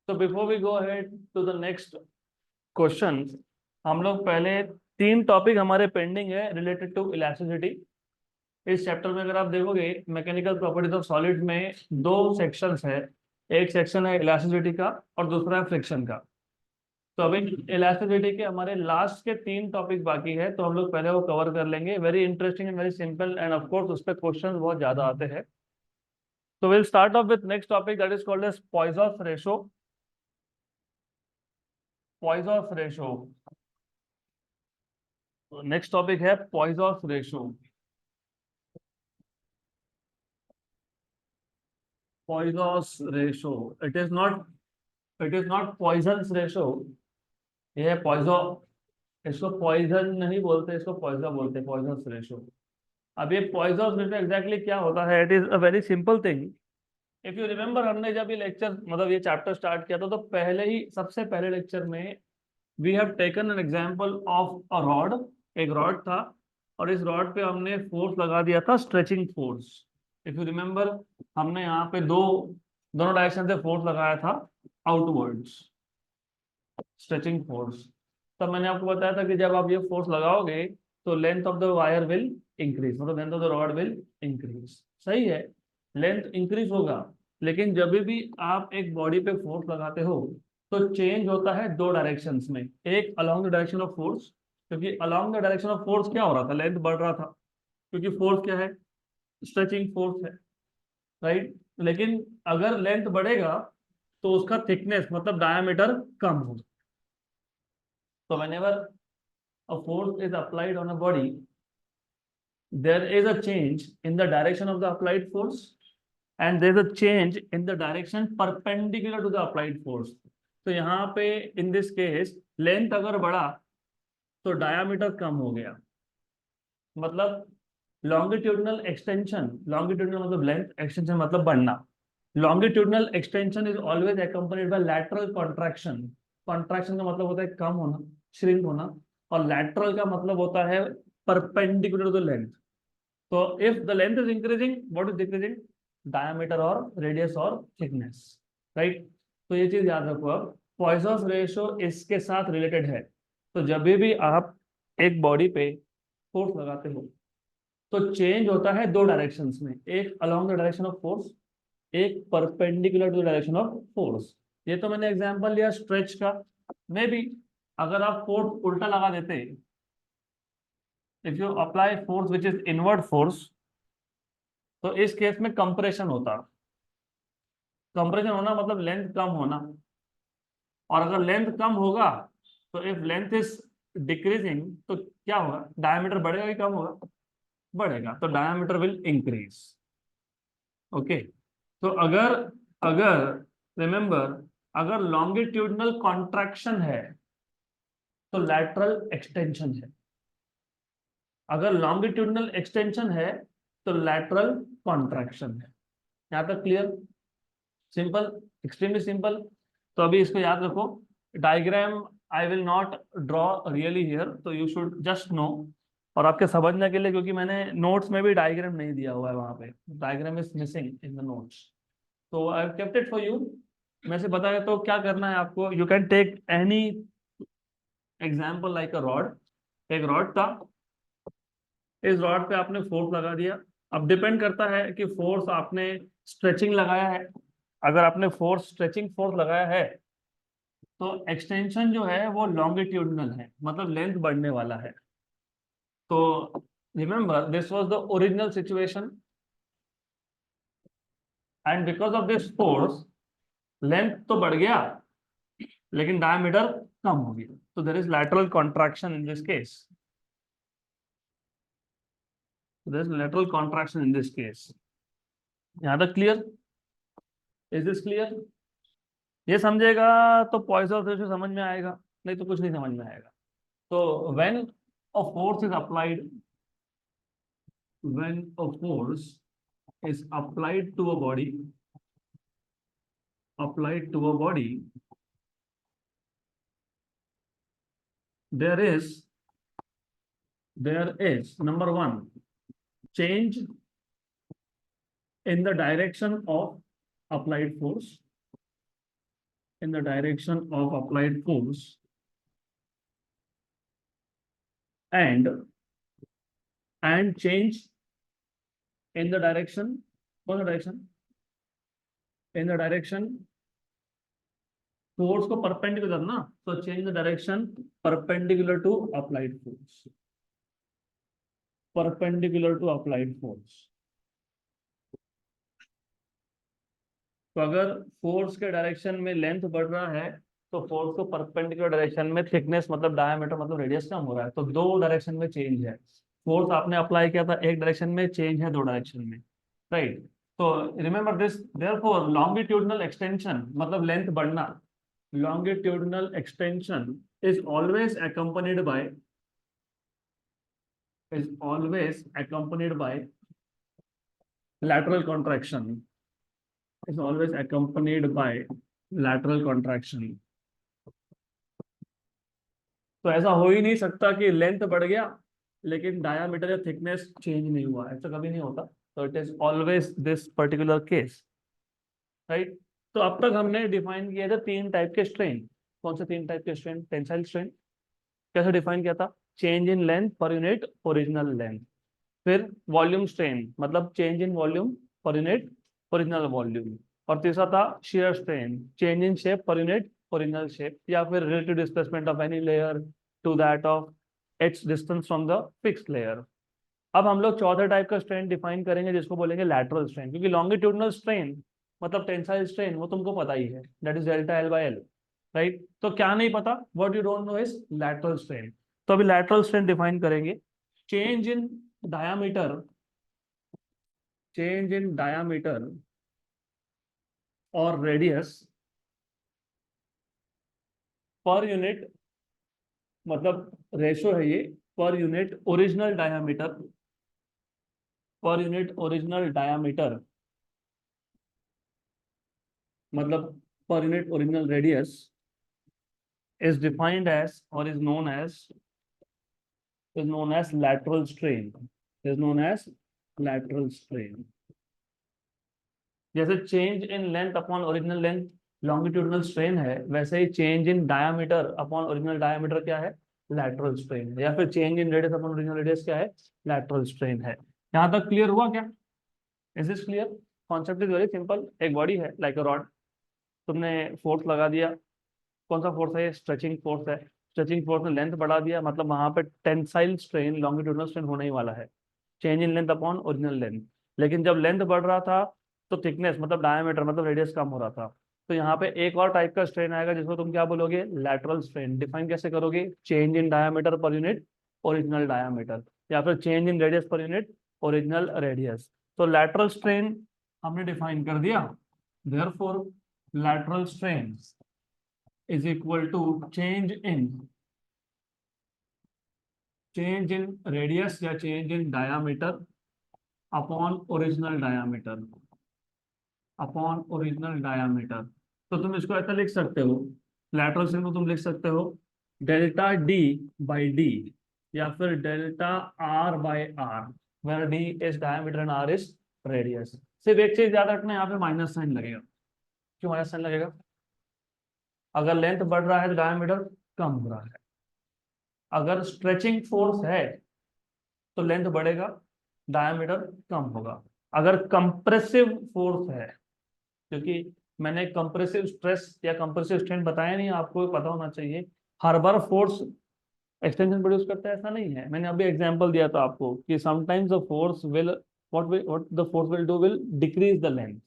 तो before we go ahead to the next question, हम लोग पहले तीन टॉपिक हमारे पेंडिंग है रिलेटेड टू इलास्टिसिटी। इस चैप्टर में अगर आप देखोगे मैकेनिकल प्रॉपर्टीज ऑफ सॉलिड में दो सेक्शंस है। एक सेक्शन है इलास्टिसिटी का और दूसरा है फ्रिक्शन का। तो अभी इलास्टिसिटी के हमारे लास्ट के तीन टॉपिक बाकी है, तो हम लोग पहले वो कवर कर लेंगे। Very interesting and very simple, and of course उस पर क्वेश्चन बहुत ज्यादा आते हैं। तो will start off with next topic that is called as Poisson's ratio. Poisson's ratio, next topic है Poisson's ratio. Poisson's ratio, it is not poisons ratio. ये है पॉइजो, इसको पॉइजन नहीं बोलते, इसको पॉइजो बोलते हैं, पॉइजन्स रेशो। अब ये पॉइजॉस रेशो एग्जैक्टली क्या होता है? It is a very simple thing. If you remember, हमने जब ये लेक्चर मतलब ये चैप्टर स्टार्ट किया था, तो पहले ही सबसे पहले लेक्चर में we have taken an example of a rod. एक रॉड था और इस रॉड पे हमने फोर्स लगा दिया था, stretching force. If you remember, हमने यहाँ पे दोनों डायरेक्शन से फोर्स लगाया था, आउटवर्ड्स, स्ट्रेचिंग फोर्स। तब मैंने आपको बताया था कि जब आप ये फोर्स लगाओगे तो length of the wire will increase, मतलब length of the rod will increase. सही है, लेंथ इंक्रीज होगा। लेकिन जब भी आप एक बॉडी पे फोर्स लगाते हो तो चेंज होता है दो डायरेक्शंस में। एक along the direction of force, क्योंकि along the direction of force क्या हो रहा था, लेंथ बढ़ रहा था, क्योंकि फोर्स क्या है, स्ट्रेचिंग फोर्स है, राइट। लेकिन अगर लेंथ बढ़ेगा तो उसका थिकनेस मतलब डायमीटर कम होगा। तो whenever a force is applied on a body, there is a change in the direction of the applied force, and there is a change in the direction perpendicular to the applied force. तो यहाँ पे in this case length अगर बढ़ा तो diameter कम हो गया, मतलब longitudinal extension. Longitudinal मतलब लेंथ, एक्सटेंशन मतलब बढ़ना। Longitudinal extension is always accompanied by lateral contraction. Contraction का मतलब होता है कम होना, श्रिंक होना, और लैटरल का मतलब होता है परपेंडिकुलर टू द लेंथ। तो if the length is increasing, what is decreasing? Diameter और रेडियस और थिकनेस, राइट। तो ये चीज याद रखो। अब पॉइजॉस रेशियो इसके साथ रिलेटेड है। तो जब भी आप एक बॉडी पे फोर्स लगाते हो तो चेंज होता है दो डायरेक्शंस में, एक along the direction of force, एक perpendicular to the direction of force. ये तो मैंने एग्जांपल लिया स्ट्रेच का। मे बी अगर आप फोर्स उल्टा लगा देते, if you apply force which is inward force, तो इस केस में कंप्रेशन होता। कंप्रेशन होना मतलब लेंथ कम होना, और अगर लेंथ कम होगा तो इफ लेंथ इज डिक्रीजिंग तो क्या होगा? डायमीटर बढ़ेगा कि कम होगा? बढ़ेगा, तो डायमीटर विल इंक्रीज। ओके। तो अगर अगर रिमेंबर, अगर लॉन्गिट्यूडनल कॉन्ट्रैक्शन है तो लैटरल एक्सटेंशन है, अगर लॉन्गिट्यूडनल एक्सटेंशन है तो लैटरल कॉन्ट्रैक्शन है। यहाँ तक क्लियर? Simple, extremely simple. तो अभी इसको याद रखो। Diagram I will not draw really here, तो यू शुड जस्ट नो। और आपके समझने के लिए, क्योंकि मैंने नोट्स में भी डायग्राम नहीं दिया हुआ है, वहां पे diagram is missing in the notes, तो I kept it for you. मैं से बताया तो क्या करना है आपको, you can take any example like a rod. एक रॉड था, इस रॉड पे आपने फोर्स लगा दिया। अब डिपेंड करता है कि फोर्स आपने स्ट्रेचिंग लगाया है। अगर आपने फोर्स स्ट्रेचिंग फोर्स लगाया है तो एक्सटेंशन जो है वो लॉन्गिट्यूडनल है, मतलब लेंथ बढ़ने वाला है। तो remember, this was the original situation, and because of this force length तो बढ़ गया लेकिन डायमीटर कम हो गया, तो there is lateral contraction in this case. There is lateral contraction in this case. यहाँ तक क्लियर? Is this clear? ये समझेगा तो पॉइसन रेशियो समझ में आएगा, नहीं तो कुछ नहीं समझ में आएगा। तो when a force is applied, when a force is applied to a body, applied to a body, there is number one, change in the direction of applied force, in the direction of applied force and change in the direction, कौन सा direction, in the direction force को perpendicular ना, तो change the direction perpendicular to applied force, perpendicular to applied force. तो अगर force के direction में length बढ़ रहा है तो फोर्स को परपेंडिकुलर डायरेक्शन में थिकनेस मतलब डायमीटर मतलब रेडियस कम हो रहा है, तो दो डायरेक्शन में चेंज है। फोर्स आपने अप्लाई किया था एक डायरेक्शन में, चेंज है दो डायरेक्शन में, राइट। तो remember this, therefore longitudinal extension मतलब लेंथ बढ़ना, longitudinal extension is always accompanied by lateral contraction, is always accompanied by lateral contraction। तो ऐसा हो ही नहीं सकता कि लेंथ बढ़ गया लेकिन डायामीटर या थिकनेस चेंज नहीं हुआ, ऐसा कभी नहीं होता। तो it is always this particular case, right. तो अब तक हमने डिफाइन किया था तीन टाइप के स्ट्रेन। कौन से तीन टाइप के स्ट्रेन? टेंसाइल स्ट्रेन कैसे डिफाइन किया था? Change in length per unit original length. फिर वॉल्यूम स्ट्रेन मतलब change in volume per unit original volume. और तीसरा था shear strain, change in shape per unit original shape, या फिर relative displacement of any layer to that of its distance from the fixed layer. अब हम लोग चौथे टाइप का स्ट्रेन डिफाइन करेंगे जिसको बोलेंगे लैटरल स्ट्रेन, क्योंकि लॉन्गिट्यूडिनल स्ट्रेन मतलब टेंसाइल स्ट्रेन वो तुमको पता ही है, that is delta L by L, right. तो क्या नहीं पता? What you don't know is lateral strain. तो अभी लैटरल स्ट्रेन डिफाइन करेंगे। Change in diameter, change in diameter और रेडियस पर यूनिट, मतलब रेशो है ये, per unit original diameter, per unit original diameter मतलब per unit original radius is defined as or is known as lateral strain, is known as lateral strain। जैसे change in length upon original length longitudinal strain है, वैसे ही change in diameter upon original diameter क्या है? Lateral strain है। या फिर change in radius upon original radius क्या है? लैटरल स्ट्रेन है। यहाँ तक क्लियर हुआ क्या? Is this clear? Concept is very simple. एक बॉडी है लाइक अ रॉड, तुमने फोर्स लगा दिया, कौन सा फोर्स है? स्ट्रेचिंग फोर्स है। स्ट्रेचिंग फोर्स ने लेंथ बढ़ा दिया, मतलब वहां पे टेंसाइल स्ट्रेन लॉन्गिट्यूडिनल स्ट्रेन होने ही वाला है, change in length upon original length. लेकिन जब लेंथ बढ़ रहा था तो थिकनेस मतलब डायमीटर मतलब रेडियस कम हो रहा था। तो यहाँ पे एक और टाइप का स्ट्रेन आएगा जिसको तुम क्या बोलोगे? Lateral strain. डिफाइन कैसे करोगे? चेंज इन डायमीटर पर यूनिट ओरिजिनल डायमीटर, या फिर change in radius per unit original radius. तो लैटरल स्ट्रेन हमने डिफाइन कर दिया। Therefore lateral strain is equal to change in radius या change in diameter upon original diameter, upon original diameter। तो तुम इसको ऐसा लिख सकते हो, लैटरल स्ट्रेन को तुम लिख सकते हो डेल्टा डी बाई डी, या फिर delta R by R, where D is diameter and R is radius. सिर्फ एक चीज याद रखना, यहाँ पे माइनस साइन लगेगा। क्यों माइनस साइन लगेगा? अगर लेंथ बढ़ रहा है तो डायमीटर कम हो रहा है। अगर स्ट्रेचिंग फोर्स है तो लेंथ बढ़ेगा, डायमीटर कम होगा। अगर कंप्रेसिव फोर्स है, क्योंकि मैंने कंप्रेसिव स्ट्रेस या कंप्रेसिव स्ट्रेन बताया नहीं, आपको पता होना चाहिए। हर बार फोर्स एक्सटेंशन प्रोड्यूस करता है ऐसा नहीं है। मैंने अभी एग्जांपल दिया था आपको कि sometimes the force will what the force will do will decrease the length.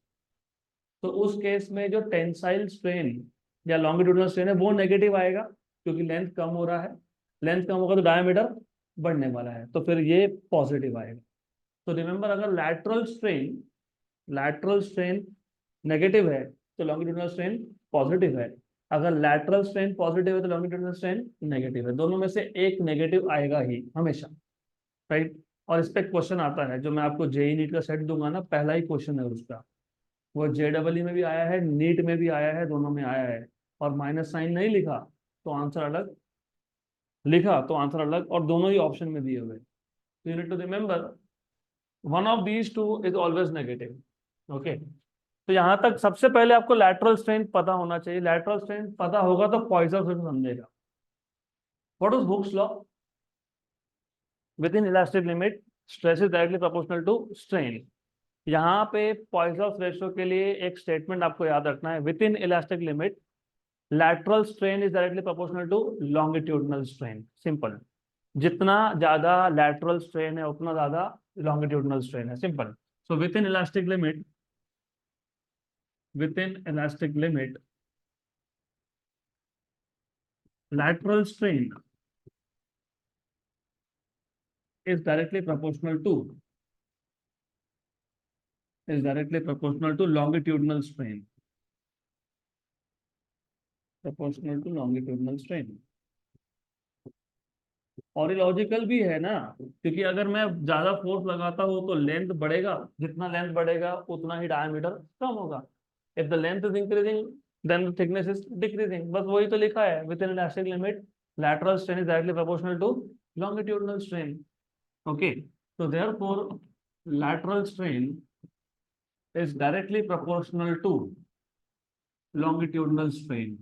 तो उस केस में जो टेंसाइल स्ट्रेन या लॉन्गिट्यूडिनल स्ट्रेन है वो नेगेटिव आएगा, क्योंकि लेंथ कम हो रहा है। लेंथ कम होगा तो डायमीटर बढ़ने वाला है, तो फिर ये पॉजिटिव आएगा। तो रिमेंबर, अगर लैटरल स्ट्रेन नेगेटिव है तो लॉन्गिट्यूडिनल स्ट्रेन पॉजिटिव है। अगर लैटरल स्ट्रेन पॉजिटिव है तो लॉन्गिट्यूडिनल स्ट्रेन नेगेटिव है। दोनों में से एक नेगेटिव आएगा ही हमेशा, राइट। और इस पे क्वेश्चन आता है जो मैं आपको जेई नीट का सेट दूंगा ना, पहला ही क्वेश्चन है उसका, वो JEE में भी आया है, नीट में भी आया है, दोनों में आया है। और माइनस साइन नहीं लिखा तो आंसर अलग, लिखा तो आंसर अलग, और दोनों ही ऑप्शन में दिए हुए। तो you need to remember one of these two is always negative, okay. तो यहां तक सबसे पहले आपको लैटरल स्ट्रेन पता होना चाहिए। लैटरल स्ट्रेन पता होगा तो पॉइसन समझेगा। What is Hooke's law? Within elastic limit stress is directly proportional to strain. यहाँ पे पॉइसन रेशियो के लिए एक स्टेटमेंट आपको याद रखना है, within elastic limit lateral strain is directly proportional to longitudinal strain। Simple. जितना ज्यादा lateral strain है उतना ज्यादा longitudinal strain है। Simple. So within elastic limit lateral strain is directly proportional to longitudinal strain। proportional to longitudinal strain। और ये logical भी है ना, क्योंकि अगर मैं ज्यादा फोर्स लगाता हूँ तो लेंथ बढ़ेगा, जितना लेंथ बढ़ेगा उतना ही डायमीटर कम होगा। If the length is increasing then the thickness is decreasing. बस वही तो लिखा है, within elastic limit lateral strain is directly proportional to longitudinal strain। okay, so therefore lateral strain is directly proportional to longitudinal strain।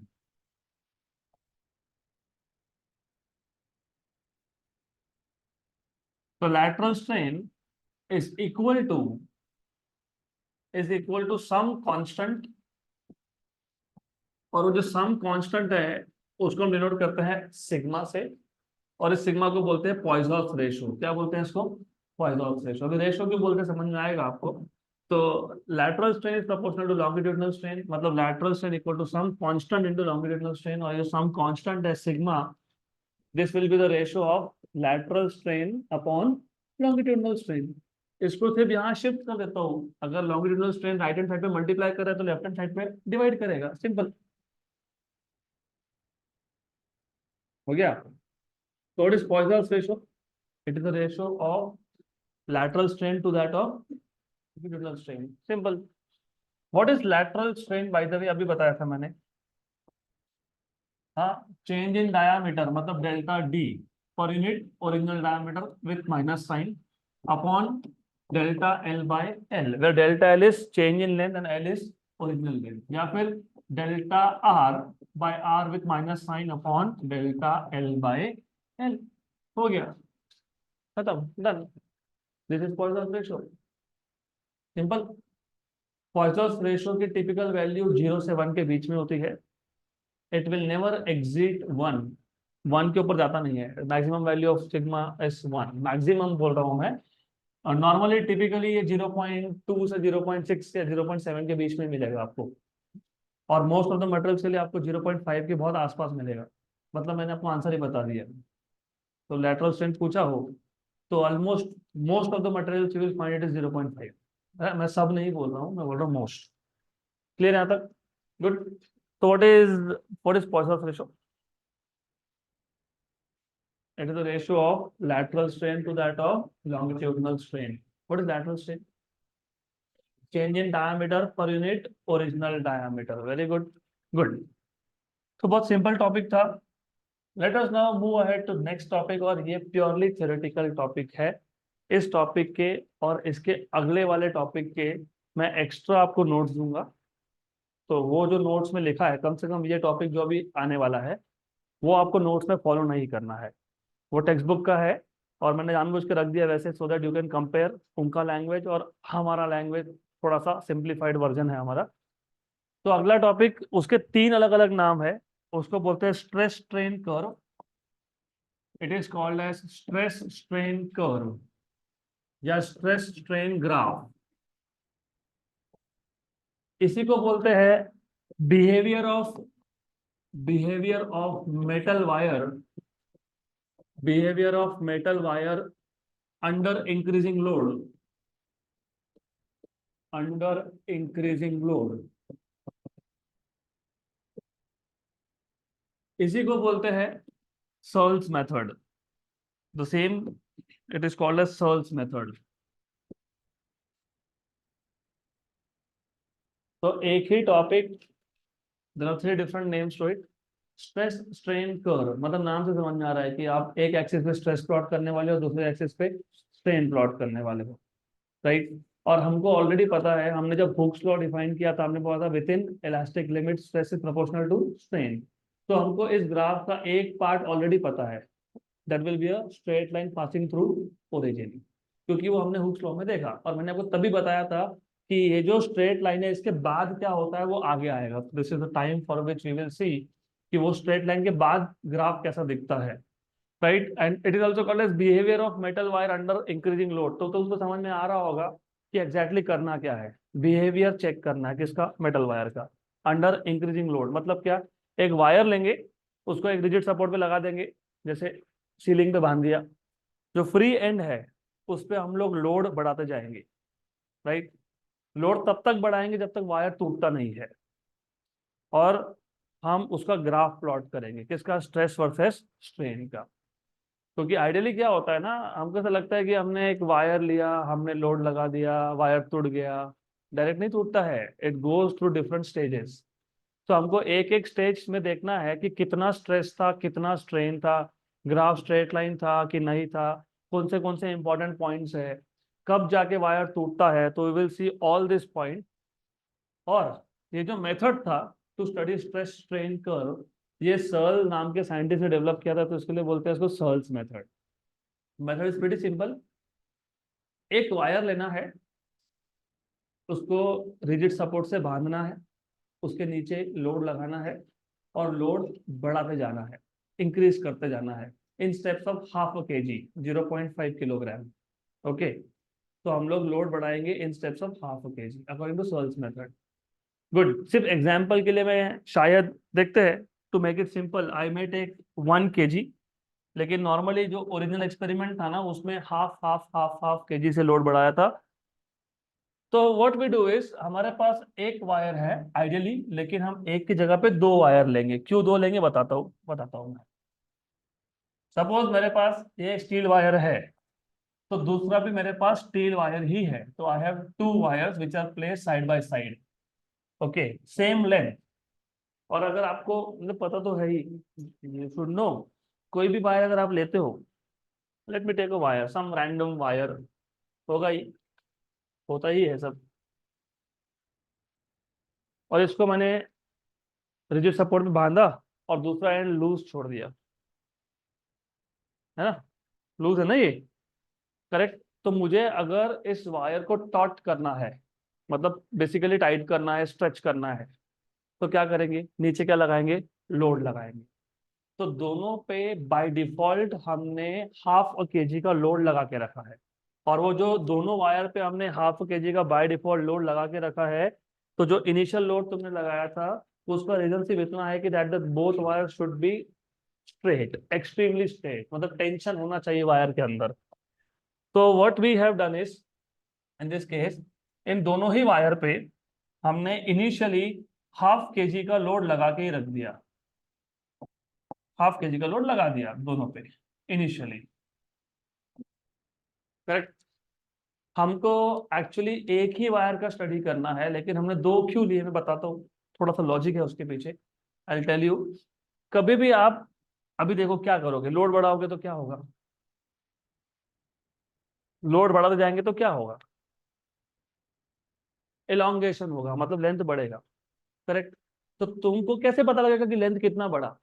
so lateral strain is equal to some constant, और वो जो सम constant है उसको हम denote करते हैं sigma से, और इस सिग्मा को बोलते हैं पॉइसॉन रेशियो। क्या बोलते हैं इसको? पॉइसॉन रेशियो। अभी रेशियो क्यों बोलते हैं समझ में आएगा आपको। तो lateral strain is proportional to longitudinal strain, मतलब lateral strain equal to some constant into longitudinal strain, और ये सम कांस्टेंट है sigma. This will be the ratio of lateral strain upon longitudinal strain. इसको सिर्फ यहाँ शिफ्ट कर देता हूँ, अगर longitudinal strain right hand side पे मल्टीप्लाई कर रहा है तो लेफ्ट हैंड साइड पे डिवाइड करेगा। सिंपल हो गया। So what is Poisson's ratio? It is the ratio of lateral strain to that of longitudinal strain। Simple। What is lateral strain by the way? अभी बताया था मैंने। हाँ, change in diameter मतलब delta D per unit original diameter with minus sign upon delta L by L, where delta L is change in length and L is original length, या फिर delta R by R with minus sign upon delta L by L. हो गया, खत्म, done. This is Poisson ratio. Simple. Poisson ratio की typical value 0 से 1 के बीच में होती है। It will never एग्जीड 1। 1 के ऊपर जाता नहीं है। Maximum value of sigma is 1, maximum बोल रहा हूं मैं। और नॉर्मली टिपिकली ये 0.2 से 0.6 या 0.7 के बीच में मिलेगा आपको, और मोस्ट ऑफ द मटेरियल्स के लिए आपको 0.5 के बहुत आसपास मिलेगा। मतलब मैंने आपको आंसर ही बता दिया। तो लैटरल स्ट्रेंथ पूछा हो तो almost most of the material you will find it is 0.5। मैं सब नहीं बोल रहा हूँ, मैं बोल रहा हूँ मोस्ट। क्लियर यहाँ तक? गुड। तो what is Poisson ratio? It is the ratio of lateral strain to that of longitudinal strain। what is lateral strain? change in diameter per unit original diameter। very good, good। तो बहुत simple topic था। Let us now move ahead to next topic, और ये purely theoretical topic है। इस topic के और इसके अगले वाले टॉपिक के मैं एक्स्ट्रा आपको नोट्स दूंगा। तो वो जो नोट्स में लिखा है, कम से कम ये टॉपिक जो अभी आने वाला है वो आपको नोट्स में फॉलो नहीं करना है, वो टेक्स्ट बुक का है। और मैंने जानबूझ के रख दिया वैसे, so that you can compare उनका लैंग्वेज और हमारा लैंग्वेज, थोड़ा सा सिंप्लीफाइड वर्जन है हमारा। तो अगला टॉपिक, उसके 3 अलग अलग नाम है। उसको बोलते हैं stress strain curve. It is called as stress strain curve या स्ट्रेस स्ट्रेन ग्राफ। इसी को बोलते हैं behaviour of metal wire, behaviour of metal wire under increasing load, under increasing load. इसी को बोलते हैं Searle's method. The same, it is called as Searle's method. तो एक ही topic, there are 3 different names to it. Stress strain curve मतलब नाम से समझ में आ रहा है कि आप एक एक्सिस पे स्ट्रेस प्लॉट करने वाले हो, दूसरे एक्सिस पे स्ट्रेन प्लॉट करने वाले हो, राइट। और हमको ऑलरेडी पता है, हमने जब हुक्स लॉ डिफाइन किया था हमने बोला था within elastic limit stress is proportional to strain. तो हमको इस ग्राफ का एक पार्ट ऑलरेडी पता है, that will be a straight line passing through origin, क्योंकि वो हमने हुक्स लॉ में देखा। और मैंने आपको तभी बताया था कि ये जो स्ट्रेट लाइन है इसके बाद क्या होता है वो आगे आएगा। This is the time for which we will see कि वो स्ट्रेट लाइन के बाद ग्राफ कैसा दिखता है, right. And it is also called as behaviour of metal wire under increasing load. तो उसको समझ में आ रहा होगा कि एग्जैक्टली करना क्या है। बिहेवियर चेक करना है किसका, मेटल वायर का, अंडर इंक्रीजिंग लोड। मतलब क्या, एक वायर लेंगे, उसको एक रिजिड सपोर्ट पे लगा देंगे, जैसे सीलिंग पे बांध दिया, जो फ्री एंड है उस पे हम लोग लोड बढ़ाते जाएंगे, राइट। लोड तब तक बढ़ाएंगे जब तक वायर टूटता नहीं है, और हम उसका ग्राफ प्लॉट करेंगे किसका, स्ट्रेस वर्सेस स्ट्रेन का। क्योंकि आइडियली क्या होता है ना, हमको ऐसा लगता है कि हमने एक वायर लिया, हमने लोड लगा दिया, वायर टूट गया। डायरेक्ट नहीं टूटता है, it goes through different stages. तो हमको एक एक स्टेज में देखना है कि कितना स्ट्रेस था, कितना स्ट्रेन था, ग्राफ स्ट्रेट लाइन था कि नहीं था, कौन से इंपॉर्टेंट पॉइंट्स है, कब जाके वायर टूटता है। तो we will see all this point. और ये जो मेथड था to study stress strain curve, ये सर्ल नाम के साइंटिस्ट ने डेवलप किया था, तो इसके लिए बोलते हैं इसको Searle's method. Method is pretty simple. एक वायर लेना है, उसको रिजिड सपोर्ट से बांधना है, उसके नीचे लोड लगाना है, और लोड बढ़ाते जाना है, इंक्रीज करते जाना है in steps of half a KG, 0.5 kilogram. Okay, तो हम लोग लोड बढ़ाएंगे in steps of half a KG according to Searle's method. Good. सिर्फ एग्जाम्पल के लिए मैं शायद देखते हैं, to make it simple I may take 1 kg, लेकिन नॉर्मली जो ओरिजिनल एक्सपेरिमेंट था ना उसमें half half half half KG से लोड बढ़ाया था। तो व्हाट वी डू इज, हमारे पास एक वायर है आइडियली, लेकिन हम एक की जगह पे दो वायर लेंगे। क्यों दो लेंगे बताता हूँ मैं। सपोज मेरे पास ये स्टील वायर है, तो दूसरा भी मेरे पास स्टील वायर ही है, तो I have two wires which are placed side by side, okay, same length. और अगर आपको मतलब पता तो है ही, यू शुड नो, कोई भी वायर अगर आप लेते हो, let me take a wire, some random wire, होगा ही, होता ही है सब, और इसको मैंने रिजिड सपोर्ट में बांधा और दूसरा एंड लूज छोड़ दिया, है ना, लूज है ना ये, करेक्ट। तो मुझे अगर इस वायर को टॉट करना है, मतलब बेसिकली टाइट करना है, स्ट्रेच करना है, तो क्या करेंगे, नीचे क्या लगाएंगे, लोड लगाएंगे। तो दोनों पे बाय डिफॉल्ट हमने हाफ अ केजी का लोड लगा के रखा है, और वो जो दोनों वायर पे हमने हाफ अ केजी का बाय डिफॉल्ट लोड लगा के रखा है, तो जो इनिशियल लोड तुमने लगाया था उसका रीजन सिर्फ इतना है कि that the both wire should be straight, extremely straight, मतलब टेंशन होना चाहिए वायर के अंदर। तो what we have done is, in this case, इन दोनों ही वायर पे हमने इनिशियली हाफ केजी का लोड लगा के ही रख दिया, हाफ केजी का लोड लगा दिया दोनों पे इनिशियली, करेक्ट। हमको एक्चुअली एक ही वायर का स्टडी करना है, लेकिन हमने दो क्यों लिए मैं बताता हूँ, थोड़ा सा लॉजिक है उसके पीछे, आई टेल यू। कभी भी आप, अभी देखो क्या करोगे, लोड बढ़ाओगे तो क्या होगा, लोड बढ़ाते जाएंगे तो क्या होगा, एलोंगेशन होगा, मतलब लेंथ बढ़ेगा, करेक्ट। तो तुमको कैसे पता लगेगा कि लेंथ कितना बढ़ा,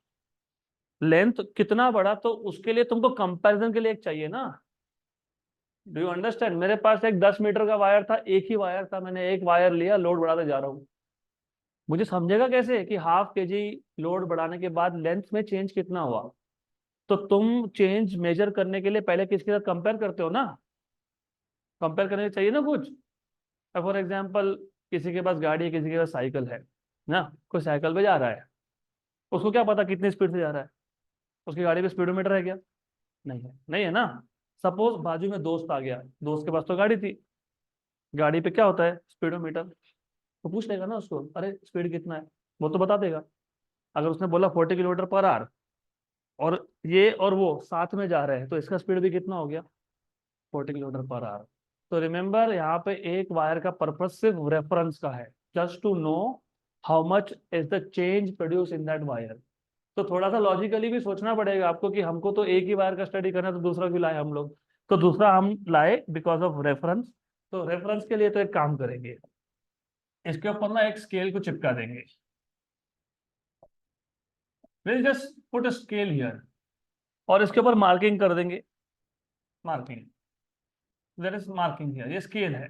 लेंथ कितना बढ़ा, तो उसके लिए तुमको कंपैरिजन के लिए एक चाहिए ना। डू यू अंडरस्टैंड, मेरे पास एक 10 मीटर का वायर था, एक ही वायर था, मैंने एक वायर लिया, लोड बढ़ाते जा रहा हूँ, मुझे समझेगा कैसे कि हाफ केजी लोड बढ़ाने के बाद लेंथ में चेंज कितना हुआ। तो तुम चेंज मेजर करने के लिए पहले किसके साथ कंपेयर करते हो ना, कंपेयर करने चाहिए ना कुछ। फॉर एग्जाम्पल, किसी के पास गाड़ी है, किसी के पास साइकिल है ना, कोई साइकिल पे जा रहा है, उसको क्या पता कितनी स्पीड से जा रहा है, उसकी गाड़ी पे स्पीडोमीटर है क्या, नहीं है, नहीं है ना। सपोज बाजू में दोस्त आ गया, दोस्त के पास तो गाड़ी थी, गाड़ी पे क्या होता है, स्पीडोमीटर, तो पूछ लेगा ना उसको, अरे स्पीड कितना है, वो तो बता देगा। अगर उसने बोला 40 किलोमीटर पर आवर, और ये और वो साथ में जा रहे हैं, तो इसका स्पीड भी कितना हो गया, 40 किलोमीटर पर आवर। तो रिमेंबर, यहाँ पे एक वायर का पर्पस सिर्फ रेफरेंस का है, just to know how much is the change produce in that wire. तो थोड़ा सा लॉजिकली भी सोचना पड़ेगा आपको कि हमको तो एक ही वायर का स्टडी करना है, तो दूसरा क्यों लाए हम लोग, तो दूसरा हम लाए बिकॉज ऑफ रेफरेंस। तो रेफरेंस के लिए तो एक काम करेंगे, इसके ऊपर ना एक स्केल को चिपका देंगे। Will just put a scale here, और इसके ऊपर मार्किंग कर देंगे। Marking, there is marking here, ये स्केल है।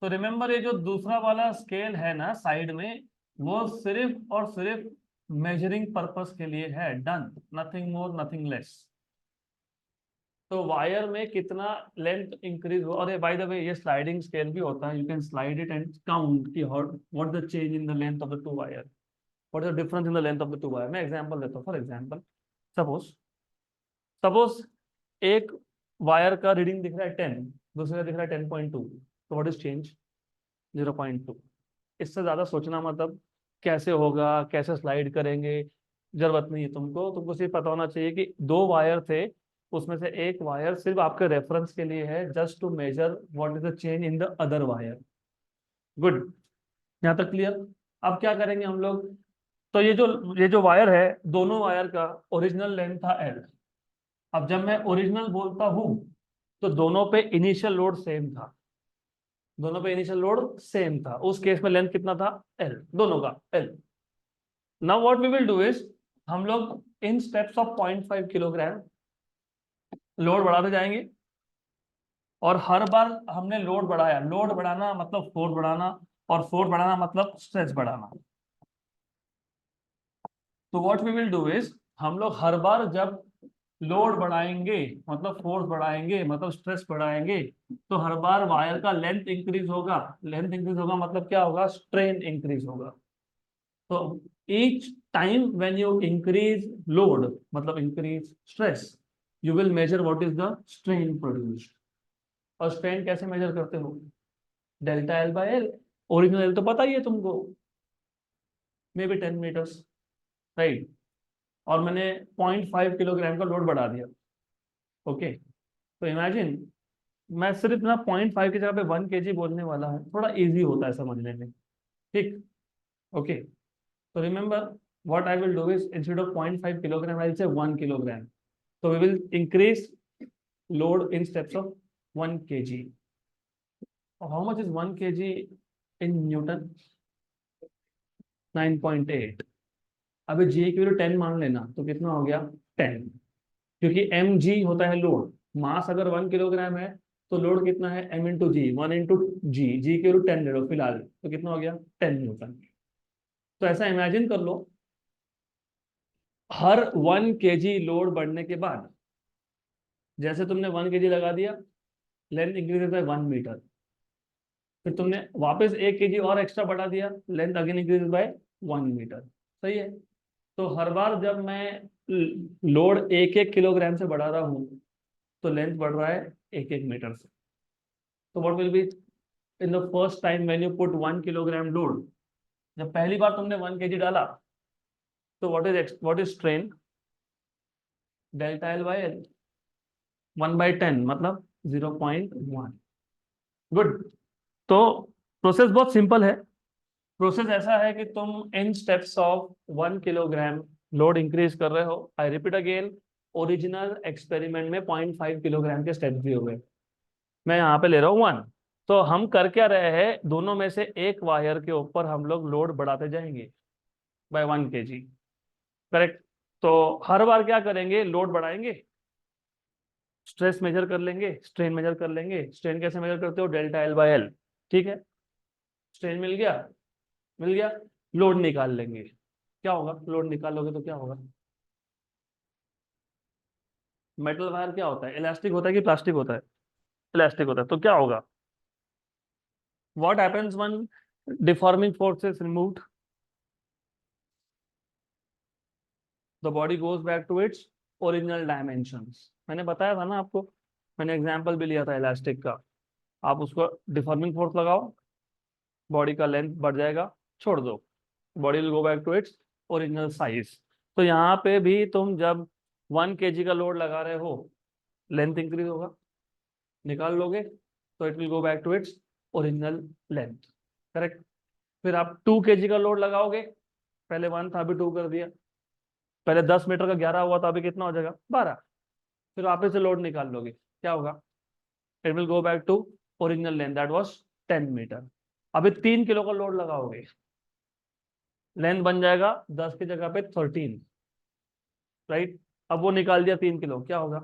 तो रिमेंबर, ये जो दूसरा वाला स्केल है ना साइड में, वो सिर्फ और सिर्फ मेजरिंग पर्पस के लिए है। Done, nothing more nothing less. तो वायर में कितना लेंथ इंक्रीज हो, और बाय द वे ये स्लाइडिंग स्केल भी होता है, you can slide it and count कि what the change in the length of the two wire, what is the difference in the length of the two wire. मैं example देता हूँ। For example, suppose suppose एक wire का reading दिख रहा है 10, दूसरे का दिख रहा है 10.2, तो व्हाट इज चेंज? 0.2। इससे ज्यादा सोचना मतलब कैसे होगा, कैसे स्लाइड करेंगे, जरूरत नहीं है तुमको। तुमको सिर्फ पता होना चाहिए कि दो वायर थे, उसमें से एक वायर सिर्फ आपके रेफरेंस के लिए है, just to measure what is the change in the other wire. Good, यहाँ तक क्लियर? अब क्या करेंगे हम लोग? तो ये जो वायर है, दोनों वायर का ओरिजिनल लेंथ था एल। अब जब मैं ओरिजिनल बोलता हूं, तो दोनों पे इनिशियल लोड सेम था। दोनों पे इनिशियल लोड सेम था, उस केस में लेंथ कितना था? एल, दोनों का L. Now what we will do is, हम लोग in steps of 0.5 kilogram load बढ़ाते जाएंगे। और हर बार हमने लोड बढ़ाया, लोड बढ़ाना मतलब फोर्स बढ़ाना, और फोर्स बढ़ाना मतलब स्ट्रेस बढ़ाना। तो what we will do is, हम लोग हर बार जब लोड बढ़ाएंगे मतलब फोर्स बढ़ाएंगे मतलब स्ट्रेस बढ़ाएंगे, तो हर बार वायर का लेंथ इंक्रीज होगा। लेंथ इंक्रीज होगा मतलब क्या होगा? स्ट्रेन इंक्रीज होगा। तो each time when you increase load मतलब increase stress, you will measure what is the strain produced। और strain कैसे measure करते हो? Delta L by L. Original L तो पता ही है तुमको, मे बी 10 मीटर्स, राइट। और मैंने 0.5 किलोग्राम का लोड बढ़ा दिया। ओके, तो इमेजिन, मैं सिर्फ ना 0.5 की जगह पे 1 kg बोलने वाला हूँ, थोड़ा इजी होता है समझने में। ठीक, okay. So remember, what I will do is, instead of 0.5 kilogram, I'll say 1 kilogram. So we will increase load in steps of 1 kg. How much is 1 kg in Newton? 9.8। अभी G की value 10 मान लेना, तो कितना हो गया? 10। क्योंकि mg होता है लोड, मास अगर 1 किलोग्राम है तो लोड कितना है? m इंटू जी, 1 इंटू जी। जी की वैल्यू 10 ले लो फिलहाल, तो कितना हो गया? 10 न्यूटन। तो ऐसा इमेजिन कर लो, हर 1 kg लोड बढ़ने के बाद, जैसे तुमने 1 kg लगा दिया, लेंथ इंक्रीज बाय 1 मीटर। फिर तुमने वापस 1 kg और एक्स्ट्रा बढ़ा दिया, length again increase by 1 metre. सही है। तो हर बार जब मैं लोड 1-1 किलोग्राम से बढ़ा रहा हूँ, तो लेंथ बढ़ रहा है 1-1 मीटर से। तो what will be in the first time when you put 1 kilogram load, जब पहली बार तुमने 1 kg डाला, तो what is strain? Delta L by L, 1/10 मतलब 0.1। गुड। तो प्रोसेस बहुत सिंपल है। प्रोसेस ऐसा है कि तुम in steps of 1 kilogram load increase कर रहे हो। I repeat again, original experiment में 0.5 किलोग्राम के स्टेप्स दिए हुए, मैं यहाँ पे ले रहा हूँ 1। तो हम कर क्या रहे हैं, दोनों में से एक वायर के ऊपर हम लोग लोड बढ़ाते जाएंगे बाय 1 kg। करेक्ट। तो हर बार क्या करेंगे? लोड बढ़ाएंगे, स्ट्रेस मेजर कर लेंगे, स्ट्रेन मेजर कर लेंगे। स्ट्रेन कैसे मेजर करते हो? Delta L by L. ठीक है, स्ट्रेन मिल गया, मिल गया। लोड निकाल लेंगे। क्या होगा? लोड निकालोगे तो क्या होगा? मेटल वायर क्या होता है? इलास्टिक होता है कि प्लास्टिक होता है? इलास्टिक होता है। तो क्या होगा? What happens when deforming force is removed? The body goes back to its original dimensions. मैंने बताया था ना आपको, मैंने एग्जांपल भी लिया था इलास्टिक का। आप उसको डिफॉर्मिंग फोर्स लगाओ, बॉडी का लेंथ बढ़ जाएगा, छोड़ दो, body will go back to its original size. तो यहाँ पे भी तुम जब 1 kg का लोड लगा रहे हो, लेंथ इंक्रीज होगा, निकाल लोगे तो it will go back to its original length. Correct. फिर आप 2 kg का लोड लगाओगे, पहले 1 था अभी 2 कर दिया, पहले 10 मीटर का 11 हुआ था, अभी कितना हो जाएगा? 12। फिर वापस से लोड निकाल लोगे, क्या होगा? It will go back to original length that was 10 metre. अभी 3 किलो का लोड लगाओगे, लेंथ बन जाएगा 10 की जगह पे 13, राइट। अब वो निकाल दिया 3 किलो, क्या होगा,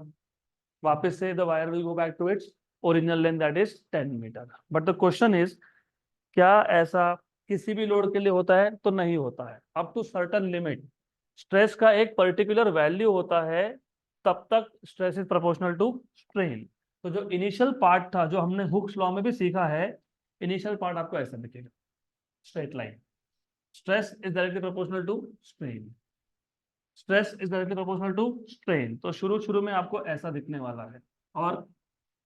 वापस से the wire will go back to its original length that is 10 metre. But the question is, क्या ऐसा किसी भी लोड के लिए होता है? तो नहीं होता है। Up to certain limit stress का एक पर्टिकुलर वैल्यू होता है, तब तक stress is proportional to strain. तो जो इनिशियल पार्ट था, जो हमने हुक्स लॉ में भी सीखा है, इनिशियल पार्ट आपको ऐसा दिखेगा, straight line. Stress is directly proportional to strain, stress is directly proportional to strain. तो शुरू शुरू में आपको ऐसा दिखने वाला है। और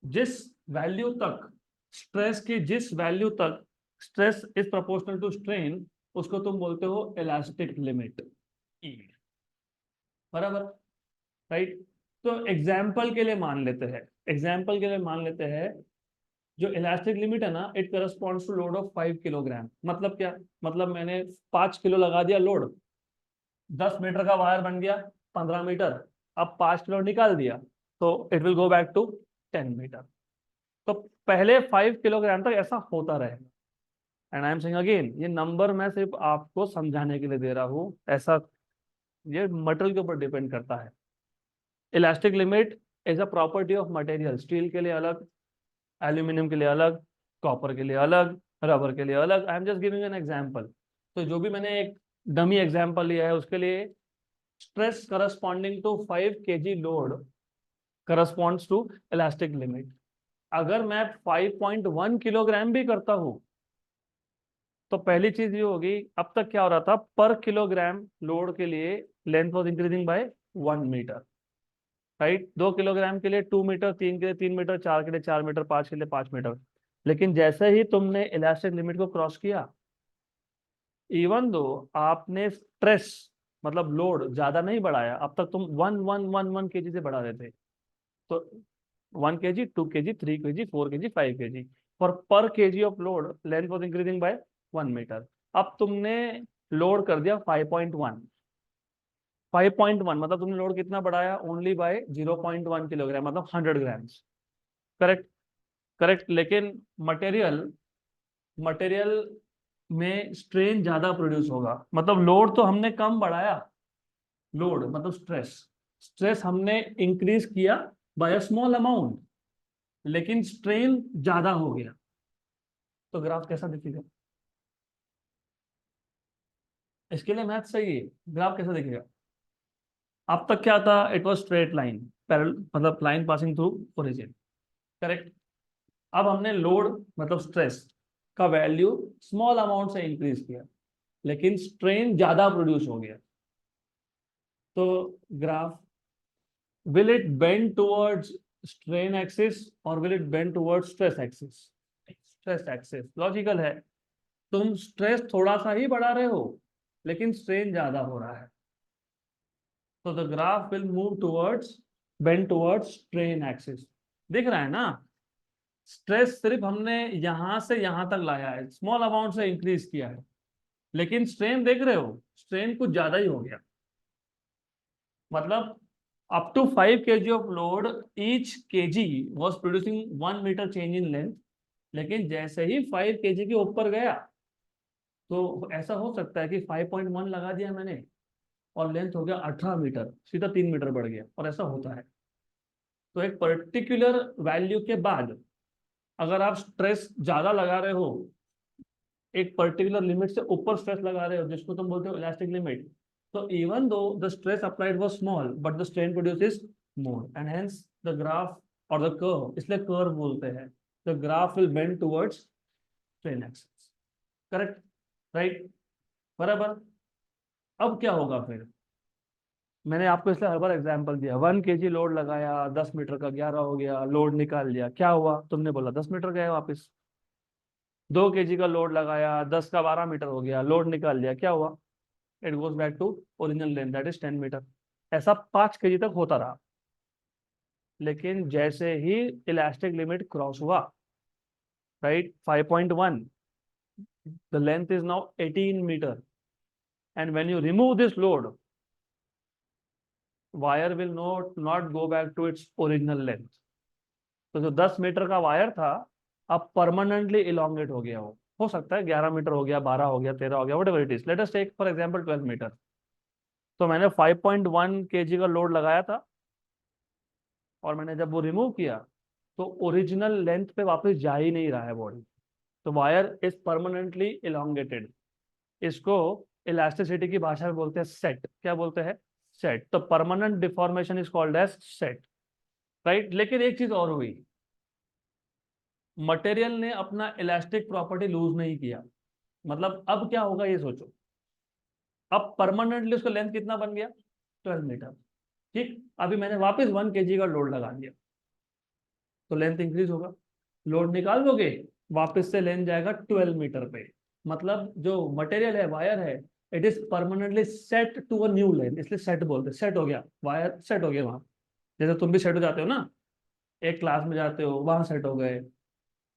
जिस वैल्यू तक स्ट्रेस की, जिस वैल्यू तक stress is proportional to strain, उसको तुम बोलते हो इलास्टिक लिमिट, ई, बराबर, राइट। तो एग्जाम्पल के लिए मान लेते हैं, एग्जाम्पल के लिए मान लेते हैं, जो इलास्टिक लिमिट है ना, it corresponds to load of 5 kilogram. मतलब क्या, मतलब मैंने 5 किलो लगा दिया लोड, 10 मीटर का वायर बन गया 15 मीटर, अब 5 किलो निकाल दिया, तो it will go back to 10 metre. तो पहले 5 किलोग्राम तक ऐसा होता रहेगा। And I am saying again, ये नंबर मैं सिर्फ आपको समझाने के लिए दे रहा हूँ, ऐसा ये मटेरियल के ऊपर डिपेंड करता है। Elastic limit is a property of material, steel के लिए अलग, एल्यूमिनियम के लिए अलग, कॉपर के लिए अलग, रबर के लिए अलग। I am just giving an example. तो जो भी मैंने एक डमी एग्जाम्पल लिया है, उसके लिए stress corresponding to 5 kg load corresponds to elastic limit. अगर मैं 5.1 किलोग्राम भी करता हूं, तो पहली चीज ये होगी, अब तक क्या हो रहा था, पर किलोग्राम लोड के लिए length was increasing by 1 metre, right. 2 kilogram के लिए 2 मीटर, 3 के लिए 3 मीटर, 4 के लिए 4 मीटर, 5 के लिए 5 मीटर। लेकिन जैसे ही तुमने इलास्टिक लिमिट को क्रॉस किया, इवन दो आपने स्ट्रेस मतलब लोड ज्यादा नहीं बढ़ाया, अब तक तुम 1 1 1 1 kg से बढ़ा रहे थे, तो 1 kg, 2 kg, 3 kg, 4 kg, 5 kg, for per KG of load length was increasing by 1 metre. अब तुमने लोड कर दिया 5.1, 5.1 मतलब तुमने लोड कितना बढ़ाया, ओनली बाय 0.1 किलोग्राम, मतलब 100 ग्राम्स, करेक्ट, करेक्ट। लेकिन मटेरियल मटेरियल में स्ट्रेन ज्यादा प्रोड्यूस होगा, मतलब लोड तो हमने कम बढ़ाया, लोड मतलब स्ट्रेस, स्ट्रेस हमने इंक्रीज किया बाय अ स्मॉल अमाउंट, लेकिन स्ट्रेन ज्यादा हो गया। तो ग्राफ कैसा दिखेगा? इसके लिए मैथ चाहिए। ग्राफ कैसा दिखेगा? अब तक क्या था, it was straight line, parallel, मतलब line passing through origin, correct. अब हमने लोड मतलब स्ट्रेस का वैल्यू स्मॉल अमाउंट से इंक्रीज किया, लेकिन स्ट्रेन ज्यादा प्रोड्यूस हो गया। तो graph, will it bend towards strain axis or will it bend towards stress axis? Stress axis, logical है। तुम स्ट्रेस थोड़ा सा ही बढ़ा रहे हो, लेकिन स्ट्रेन ज्यादा हो रहा है, तो the graph will move towards, bend towards strain axis. दिख रहा है ना, स्ट्रेस सिर्फ हमने यहां से यहां तक लाया है, स्मॉल अमाउंट से इंक्रीज किया है, लेकिन स्ट्रेन देख रहे हो, स्ट्रेन कुछ ज्यादा ही हो गया। मतलब up to 5 kg of load, each kg was producing 1 metre change in length. लेकिन जैसे ही 5 kg के ऊपर गया, तो ऐसा हो सकता है कि 5.1 लगा दिया मैंने और लेंथ हो गया 18 मीटर, सीधा 3 मीटर बढ़ गया, और ऐसा होता है। तो एक पर्टिकुलर वैल्यू के बाद अगर आप स्ट्रेस ज्यादा लगा रहे हो, एक पर्टिकुलर लिमिट से ऊपर स्ट्रेस लगा रहे हो, जिसको तुम बोलते हो elastic limit, so even though the stress applied was small, but the strain produced is more, and hence the graph or the curve, इसलिए curve बोलते हैं, the graph will bend towards strain axis, correct, right, बराबर। अब क्या होगा फिर, मैंने आपको इसलिए हर बार एग्जांपल दिया, 1 kg लोड लगाया, 10 मीटर का 11 हो गया, लोड निकाल लिया, क्या हुआ, तुमने बोला 10 मीटर गए वापिस। 2 kg का लोड लगाया, 10 का 12 मीटर हो गया, लोड निकाल लिया, क्या हुआ, it goes back to original length that is 10 metre. ऐसा 5 kg तक होता रहा। लेकिन जैसे ही इलास्टिक लिमिट क्रॉस हुआ, right, 5.1, the length is now 18 metre, and when you remove this load, wire will not go back to its original length. तो जो 10 मीटर का वायर था, अब परमानेंटली इलोंगेट हो गया हो सकता है 11 मीटर हो गया, 12 हो गया, 13 हो गया, whatever it is, let us take for example 12 metre. तो मैंने 5.1 kg का लोड लगाया था, और मैंने जब वो रिमूव किया तो ओरिजिनल लेंथ पे वापस जा ही नहीं रहा है बॉडी। तो वायर इज परमानेंटली इलोंगेटेड। इसको इलास्टिसिटी की भाषा में बोलते हैं सेट। क्या बोलते हैं? सेट। तो permanent deformation is called as set, right. लेकिन एक चीज और हुई, मटेरियल ने अपना इलास्टिक प्रॉपर्टी लूज नहीं किया। मतलब अब क्या होगा ये सोचो, अब परमानेंटली उसका लेंथ कितना बन गया? 12 मीटर। ठीक, अभी मैंने वापस 1 kg का लोड लगा दिया तो लेंथ इंक्रीज होगा। लोड निकाल दोगे, वापस से लेंथ जाएगा 12 मीटर पे। मतलब जो मटेरियल है, वायर है, it is permanently set to a new length, इसलिए सेट बोलते हैं। सेट हो गया वायर, सेट हो गया वहां। जैसे तुम भी सेट हो जाते हो ना, एक क्लास में जाते हो वहां सेट हो गए,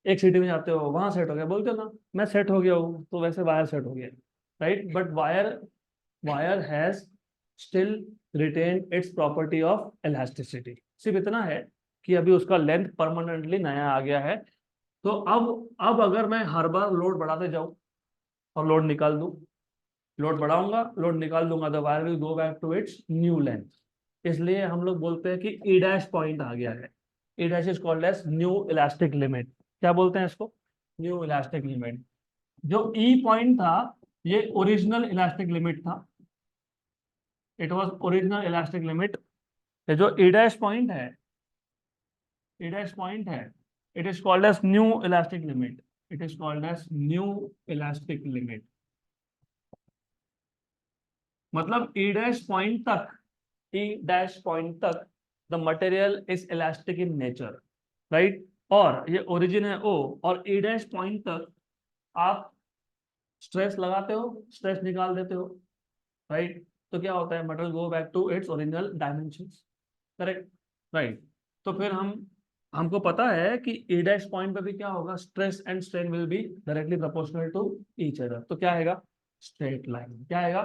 एक सिटी में जाते हो वहां सेट हो गया, बोलते हो ना मैं सेट हो गया हूँ, तो वैसे वायर सेट हो गया, right. But wire wire has still retain its property of elasticity. सिर्फ इतना है कि अभी उसका लेंथ परमानेंटली नया आ गया है। तो अब अगर मैं हर बार लोड बढ़ाते जाऊं और लोड निकाल दूं, लोड बढ़ाऊंगा लोड निकाल दूंगा, the wire will go back to its new length. इसलिए हम लोग बोलते हैं कि ई डैश पॉइंट आ गया है। E dash is called as new elastic limit. क्या बोलते हैं इसको? New elastic limit. जो ई पॉइंट था, ये ओरिजिनल इलास्टिक लिमिट था। It was original elastic limit. ये जो ई डैश पॉइंट है, ई डैश पॉइंट है, it is called as new elastic limit. It is called as new elastic limit. मतलब E dash point तक, E dash point तक the material is elastic in nature, right. और ये origin है ओ, और ई dash point तक आप स्ट्रेस लगाते हो, स्ट्रेस निकाल देते हो, राइट। तो क्या होता है? Material go back to its original dimensions, correct, right. तो फिर हमको पता है कि ई डैश पॉइंट पे भी क्या होगा? Stress and strain will be directly proportional to each other. तो क्या आएगा? Straight line. क्या आएगा?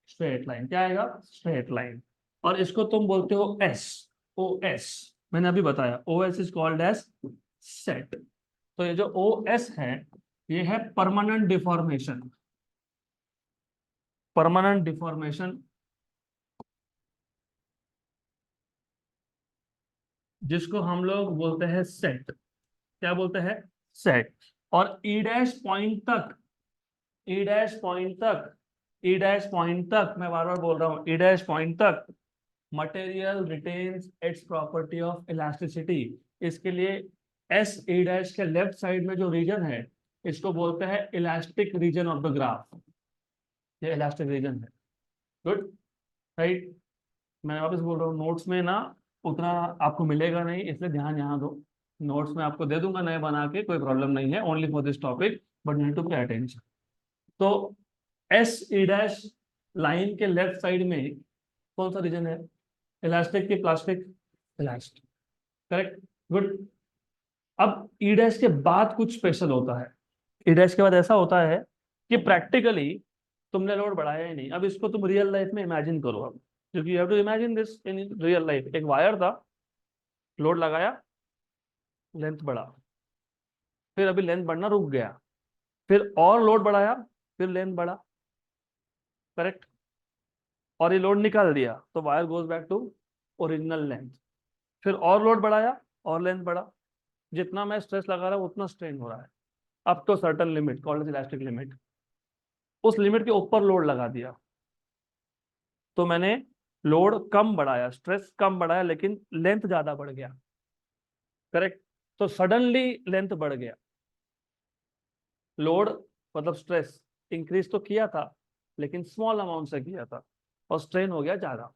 Straight line. क्या आएगा? Straight line. और इसको तुम बोलते हो एस, ओ एस। मैंने अभी बताया O S is called as set. तो ये जो ओ एस है, ये है परमानेंट डिफॉर्मेशन। परमानेंट डिफॉर्मेशन, जिसको हम लोग बोलते हैं सेट। क्या बोलते हैं? सेट। और ई डैश पॉइंट तक, ई डैश पॉइंट तक, ई डैश पॉइंट तक, मैं बार बार बोल रहा हूँ, ई डैश पॉइंट तक material retains its property of elasticity. इसके लिए एस ई डैश के लेफ्ट साइड में जो रीजन है, इसको बोलते हैं elastic region of the graph. ये इलास्टिक रीजन है। Good, right. मैं वापस बोल रहा हूँ, नोट्स में ना उतना आपको मिलेगा नहीं, इसलिए ध्यान यहाँ दो। नोट्स में आपको दे दूंगा नए बना के, कोई प्रॉब्लम नहीं है, only for this topic, but need to pay attention. तो एस ई डैश लाइन के लेफ्ट साइड में कौन सा रीजन है? इलास्टिक की प्लास्टिक? Elastic, correct, good. अब ई डैश के बाद कुछ स्पेशल होता है। ई डैश के बाद ऐसा होता है कि प्रैक्टिकली तुमने लोड बढ़ाया ही नहीं। अब इसको तुम रियल लाइफ में इमेजिन करो। अब क्योंकि you have to imagine this in real life. एक वायर था, लोड लगाया, लेंथ बढ़ा, फिर अभी लेंथ बढ़ना रुक गया, फिर और लोड बढ़ाया, फिर लेंथ बढ़ा, करेक्ट। और ये लोड निकाल दिया तो wire goes back to original length. फिर और लोड बढ़ाया और लेंथ बढ़ा। जितना मैं स्ट्रेस लगा रहा हूँ उतना स्ट्रेन हो रहा है, up to certain limit called elastic limit. उस लिमिट के ऊपर लोड लगा दिया तो मैंने लोड कम बढ़ाया, स्ट्रेस कम बढ़ाया, लेकिन लेंथ ज्यादा बढ़ गया, करेक्ट। तो सडनली लेंथ बढ़ गया। लोड मतलब स्ट्रेस इंक्रीज तो किया था, लेकिन स्मॉल अमाउंट से किया था, और स्ट्रेन हो गया ज्यादा,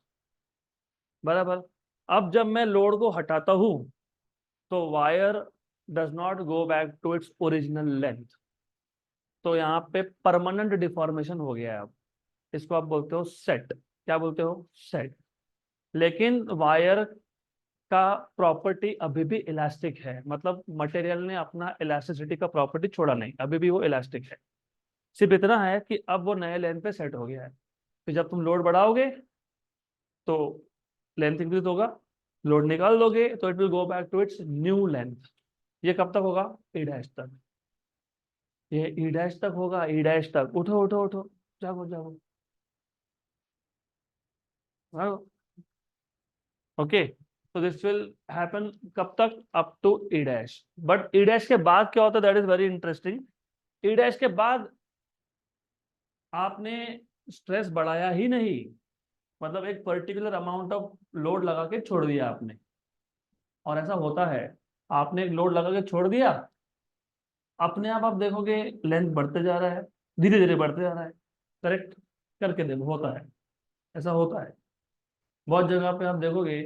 बराबर। अब जब मैं लोड को हटाता हूं तो wire does not go back to its original length. तो यहाँ पे परमानेंट डिफॉर्मेशन हो गया है। अब इसको आप बोलते हो सेट। क्या बोलते हो? सेट। लेकिन वायर का प्रॉपर्टी अभी भी इलास्टिक है। मतलब मटेरियल ने अपना इलास्टिसिटी का प्रॉपर्टी छोड़ा नहीं, अभी भी वो इलास्टिक है। सिर्फ इतना है कि अब वो नए लेंथ पे सेट हो गया है। तो जब तुम लोड बढ़ाओगे तो लेंथ इंक्रीज होगा, लोड निकाल दोगे तो it will go back to its new length. ये कब तक होगा? ई डैश तक। ये ई डैश तक होगा, ई डैश तक। उठो उठो उठो, जागो जागो। ओके, तो दिस विल हैपन कब तक? Up to E dash. But E dash के बाद क्या होता है, that is very interesting. E dash के बाद आपने स्ट्रेस बढ़ाया ही नहीं, मतलब एक पर्टिकुलर अमाउंट ऑफ लोड लगा के छोड़ दिया आपने। और ऐसा होता है, आपने एक लोड लगा के छोड़ दिया, अपने आप देखोगे लेंथ बढ़ते जा रहा है, धीरे धीरे बढ़ते जा रहा है। करेक्ट करके देखो, होता है, ऐसा होता है। बहुत जगह पे आप देखोगे,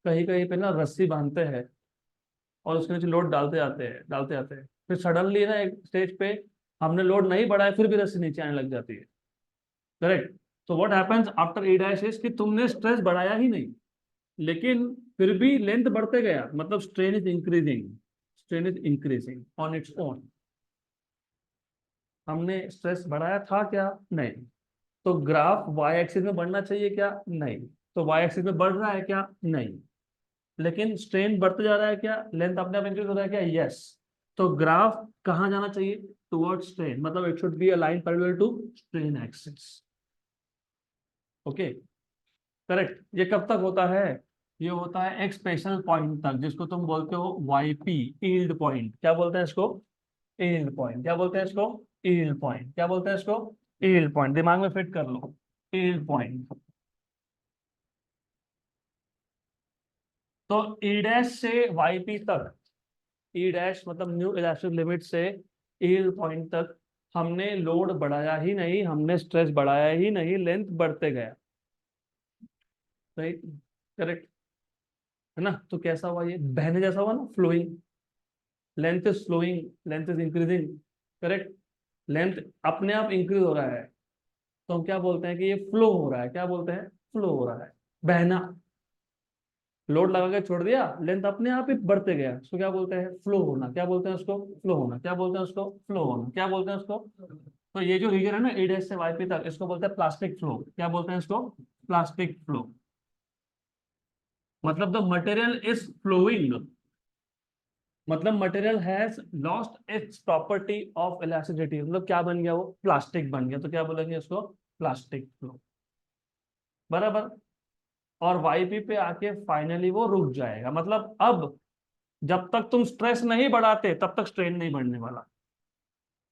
कहीं कहीं पे ना रस्सी बांधते हैं और उसके नीचे लोड डालते जाते हैं, डालते जाते हैं, फिर सडनली ना एक स्टेज पे हमने लोड नहीं बढ़ाया, फिर भी रस्सी नीचे आने लग जाती है। करेक्ट। तो what happens after a dash is कि तुमने स्ट्रेस बढ़ाया ही नहीं, लेकिन फिर भी लेंथ बढ़ते गया, मतलब strain is increasing, strain is increasing on its own. हमने स्ट्रेस बढ़ाया था क्या? नहीं। तो ग्राफ वाई एक्सिस में बढ़ना चाहिए क्या? नहीं। तो वाई एक्सिस में बढ़ रहा है क्या? नहीं। लेकिन स्ट्रेन बढ़ते जा रहा है क्या? लेंथ अपने आप इंक्रीज हो रहा है क्या? यस। तो ग्राफ कहाँ जाना चाहिए? टुवर्ड्स स्ट्रेन, मतलब it should be a line parallel to strain axis. Okay, correct. ये कब तक होता है? ये होता है एक स्पेशल पॉइंट तक, जिसको तुम बोलते हो वाई पी, यील्ड पॉइंट। क्या बोलते हैं इसको? Yield point. क्या बोलते हैं इसको? Yield point. क्या बोलते हैं इसको? Yield point. दिमाग में फिट कर लो, यील्ड पॉइंट। तो ई डैश से वाई पी तक, ई डैश मतलब न्यू इलास्टिक लिमिट से यील्ड पॉइंट तक हमने लोड बढ़ाया ही नहीं, हमने स्ट्रेस बढ़ाया ही नहीं, लेंथ बढ़ते गया। राइट, करेक्ट है ना? तो कैसा हुआ? ये बहने जैसा हुआ ना, flowing. Length is flowing, length is increasing. Correct. Length अपने आप इंक्रीज हो रहा है, तो हम क्या बोलते हैं कि ये फ्लो हो रहा है। क्या बोलते हैं? फ्लो हो रहा है, बहना। लोड लगा के छोड़ दिया, लेंथ अपने आप ही बढ़ते गया, उसको क्या बोलते हैं? फ्लो होना। क्या बोलते हैं उसको? फ्लो होना। क्या बोलते हैं उसको? फ्लो होना। क्या बोलते हैं उसको? तो ये जो रीजन है ना ए डैश से वाई पी तक, इसको बोलते हैं प्लास्टिक फ्लो। क्या बोलते हैं इसको? Plastic flow. मतलब द मटेरियल इज फ्लोइंग, मतलब material has lost its property of elasticity, मतलब क्या बन गया? वो प्लास्टिक बन गया। तो क्या बोलेंगे उसको? Plastic flow. बराबर। और वाईपी पे आके फाइनली वो रुक जाएगा, मतलब अब जब तक तुम स्ट्रेस नहीं बढ़ाते तब तक स्ट्रेन नहीं बढ़ने वाला।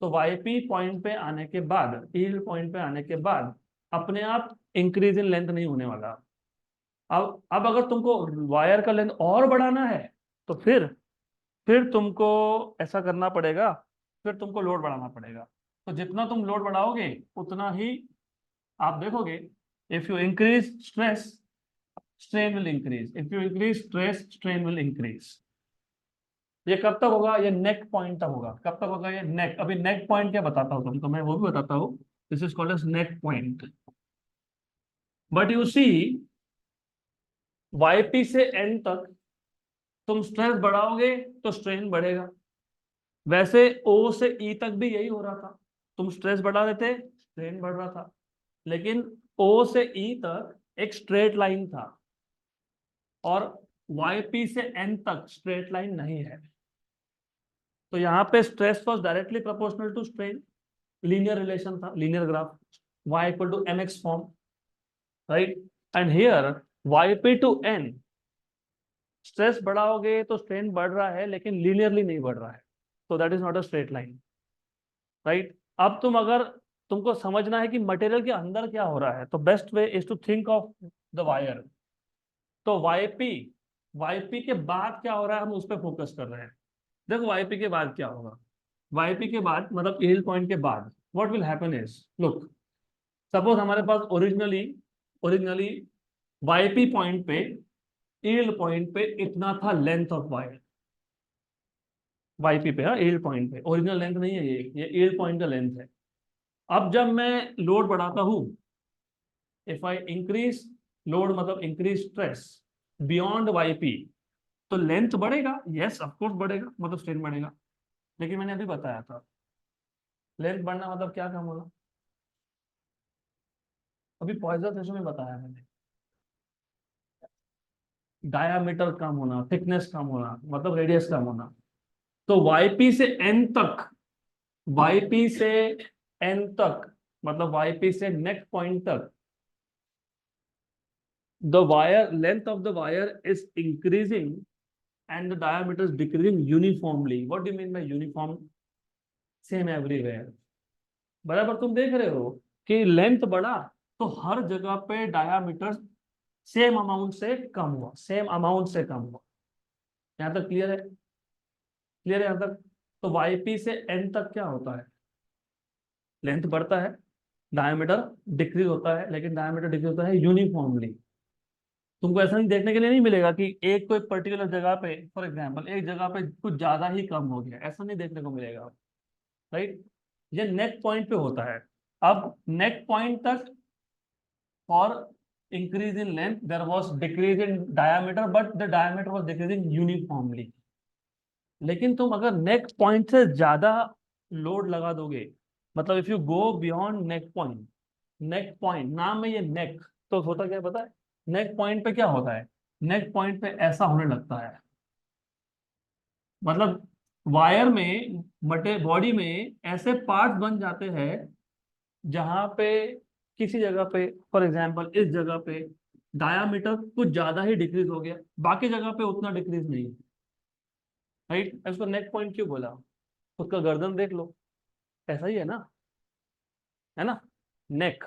तो वाईपी पॉइंट पे आने के बाद, यील्ड पॉइंट पे आने के बाद अपने आप इंक्रीज इन लेंथ नहीं होने वाला। अब अगर तुमको वायर का लेंथ और बढ़ाना है, तो फिर तुमको ऐसा करना पड़ेगा, फिर तुमको लोड बढ़ाना पड़ेगा। तो जितना तुम लोड बढ़ाओगे उतना ही आप देखोगे, if you increase stress, strain will increase. If you increase stress, strain will increase. ये कब तक होगा? ये नेक पॉइंट तक होगा। कब तक होगा ये? नेक। अभी नेक पॉइंट क्या बताता हूँ तुमको, मैं वो भी बताता हूँ। This is called as neck point. But you see, YP से एन तक तुम स्ट्रेस बढ़ाओगे तो स्ट्रेन बढ़ेगा। वैसे ओ से ई तक भी यही हो रहा था, तुम स्ट्रेस बढ़ा रहे थे, स्ट्रेन बढ़ रहा था। लेकिन ओ से ई तक एक स्ट्रेट लाइन था, और वाईपी से एन तक स्ट्रेट लाइन नहीं है। तो यहाँ पे stress was directly proportional to strain, linear relation था, linear graph, y equal to mx form. Right. And here yp to n, stress बढ़ाओगे तो स्ट्रेन बढ़ रहा है, लेकिन लीनियरली नहीं बढ़ रहा है, तो that is not a straight line. Right. अब तुम अगर तुमको समझना है कि मटेरियल के अंदर क्या हो रहा है, तो best way is to think of the wire. तो वाईपी के बाद क्या हो रहा है, हम उस पर फोकस कर रहे हैं। देखो वाईपी के बाद क्या होगा। वाईपी के बाद मतलब यील्ड पॉइंट के बाद what will happen is, look, suppose हमारे पास ओरिजिनली ओरिजिनली वाईपी पॉइंट पे, यील्ड पॉइंट पे इतना था लेंथ ऑफ वायर। वाईपी पे, हाँ, यील्ड पॉइंट पे, ओरिजिनल लेंथ नहीं है ये यील्ड पॉइंट का लेंथ है। अब जब मैं लोड बढ़ाता हूं, इफ आई इंक्रीज लोड मतलब इंक्रीज स्ट्रेस बियॉन्ड वाईपी, तो लेंथ बढ़ेगा, यस ऑफ कोर्स बढ़ेगा, मतलब स्ट्रेन बढ़ेगा। लेकिन मैंने अभी बताया था, लेंथ बढ़ना मतलब क्या काम होगा? अभी पॉइजन थ्रेशोल्ड में बताया मैंने, डायामीटर कम होना, थिकनेस कम होना, मतलब रेडियस कम होना। तो वाईपी से एन तक, वाईपी से एन तक मतलब वाईपी से नेक्स्ट पॉइंट तक, the wire length of the wire is increasing and the diameter is decreasing uniformly. What do you mean by uniform? Same everywhere. बराबर तुम देख रहे हो कि लेंथ बढ़ा तो हर जगह पे डायामीटर सेम अमाउंट से कम हुआ, सेम अमाउंट से कम हुआ। यहाँ तक क्लियर है? क्लियर है यहाँ तक? तो वाईपी से एन तक क्या होता है? लेंथ बढ़ता है, डायमीटर डिक्रीज होता है, लेकिन डायमीटर डिक्रीज होता है यूनिफॉर्मली। तुमको ऐसा नहीं देखने के लिए नहीं मिलेगा कि एक कोई पर्टिकुलर जगह पे, फॉर एग्जांपल एक जगह पे कुछ ज्यादा ही कम हो गया, ऐसा नहीं देखने को मिलेगा। राइट? ये नेक पॉइंट पे होता है। अब नेक पॉइंट तक for increase in length there was decrease in diameter, but the diameter was decreasing uniformly. लेकिन तुम अगर नेक पॉइंट से ज्यादा लोड लगा दोगे, मतलब if you go beyond neck point, neck point नाम में ये नेक, तो होता क्या है पता है? नेक पॉइंट पे क्या होता है? नेक पॉइंट पे ऐसा होने लगता है, मतलब वायर में, मटे बॉडी में ऐसे पार्ट्स बन जाते हैं जहां पे किसी जगह पे, फॉर एग्जांपल इस जगह पे डायामीटर कुछ ज्यादा ही डिक्रीज हो गया, बाकी जगह पे उतना डिक्रीज नहीं। राइट? इसको नेक पॉइंट क्यों बोला? उसका गर्दन देख लो, ऐसा ही है ना? नेक,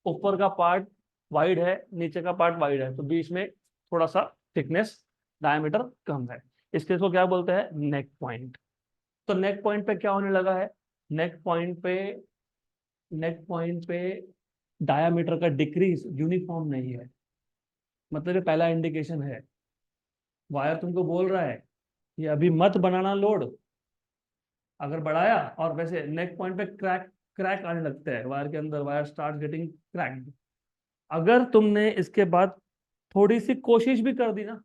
ऊपर का पार्ट वाइड है, नीचे का पार्ट वाइड है, तो बीच में थोड़ा सा थिकनेस, डायमीटर कम है, इसके इसको क्या बोलते हैं? नेक पॉइंट। तो नेक पॉइंट पे क्या होने लगा है? नेक पॉइंट पे, नेक पॉइंट पे डायमीटर का डिक्रीज यूनिफॉर्म नहीं है। मतलब ये पहला इंडिकेशन है। वायर तुमको बोल रहा है ये अभी मत बनाना लोड, अगर बढ़ाया और वैसे नेक पॉइंट पे क्रैक, क्रैक आने लगता है वायर के अंदर, वायर स्टार्ट गेटिंग क्रैक्ड। अगर तुमने इसके बाद थोड़ी सी कोशिश भी कर दी ना,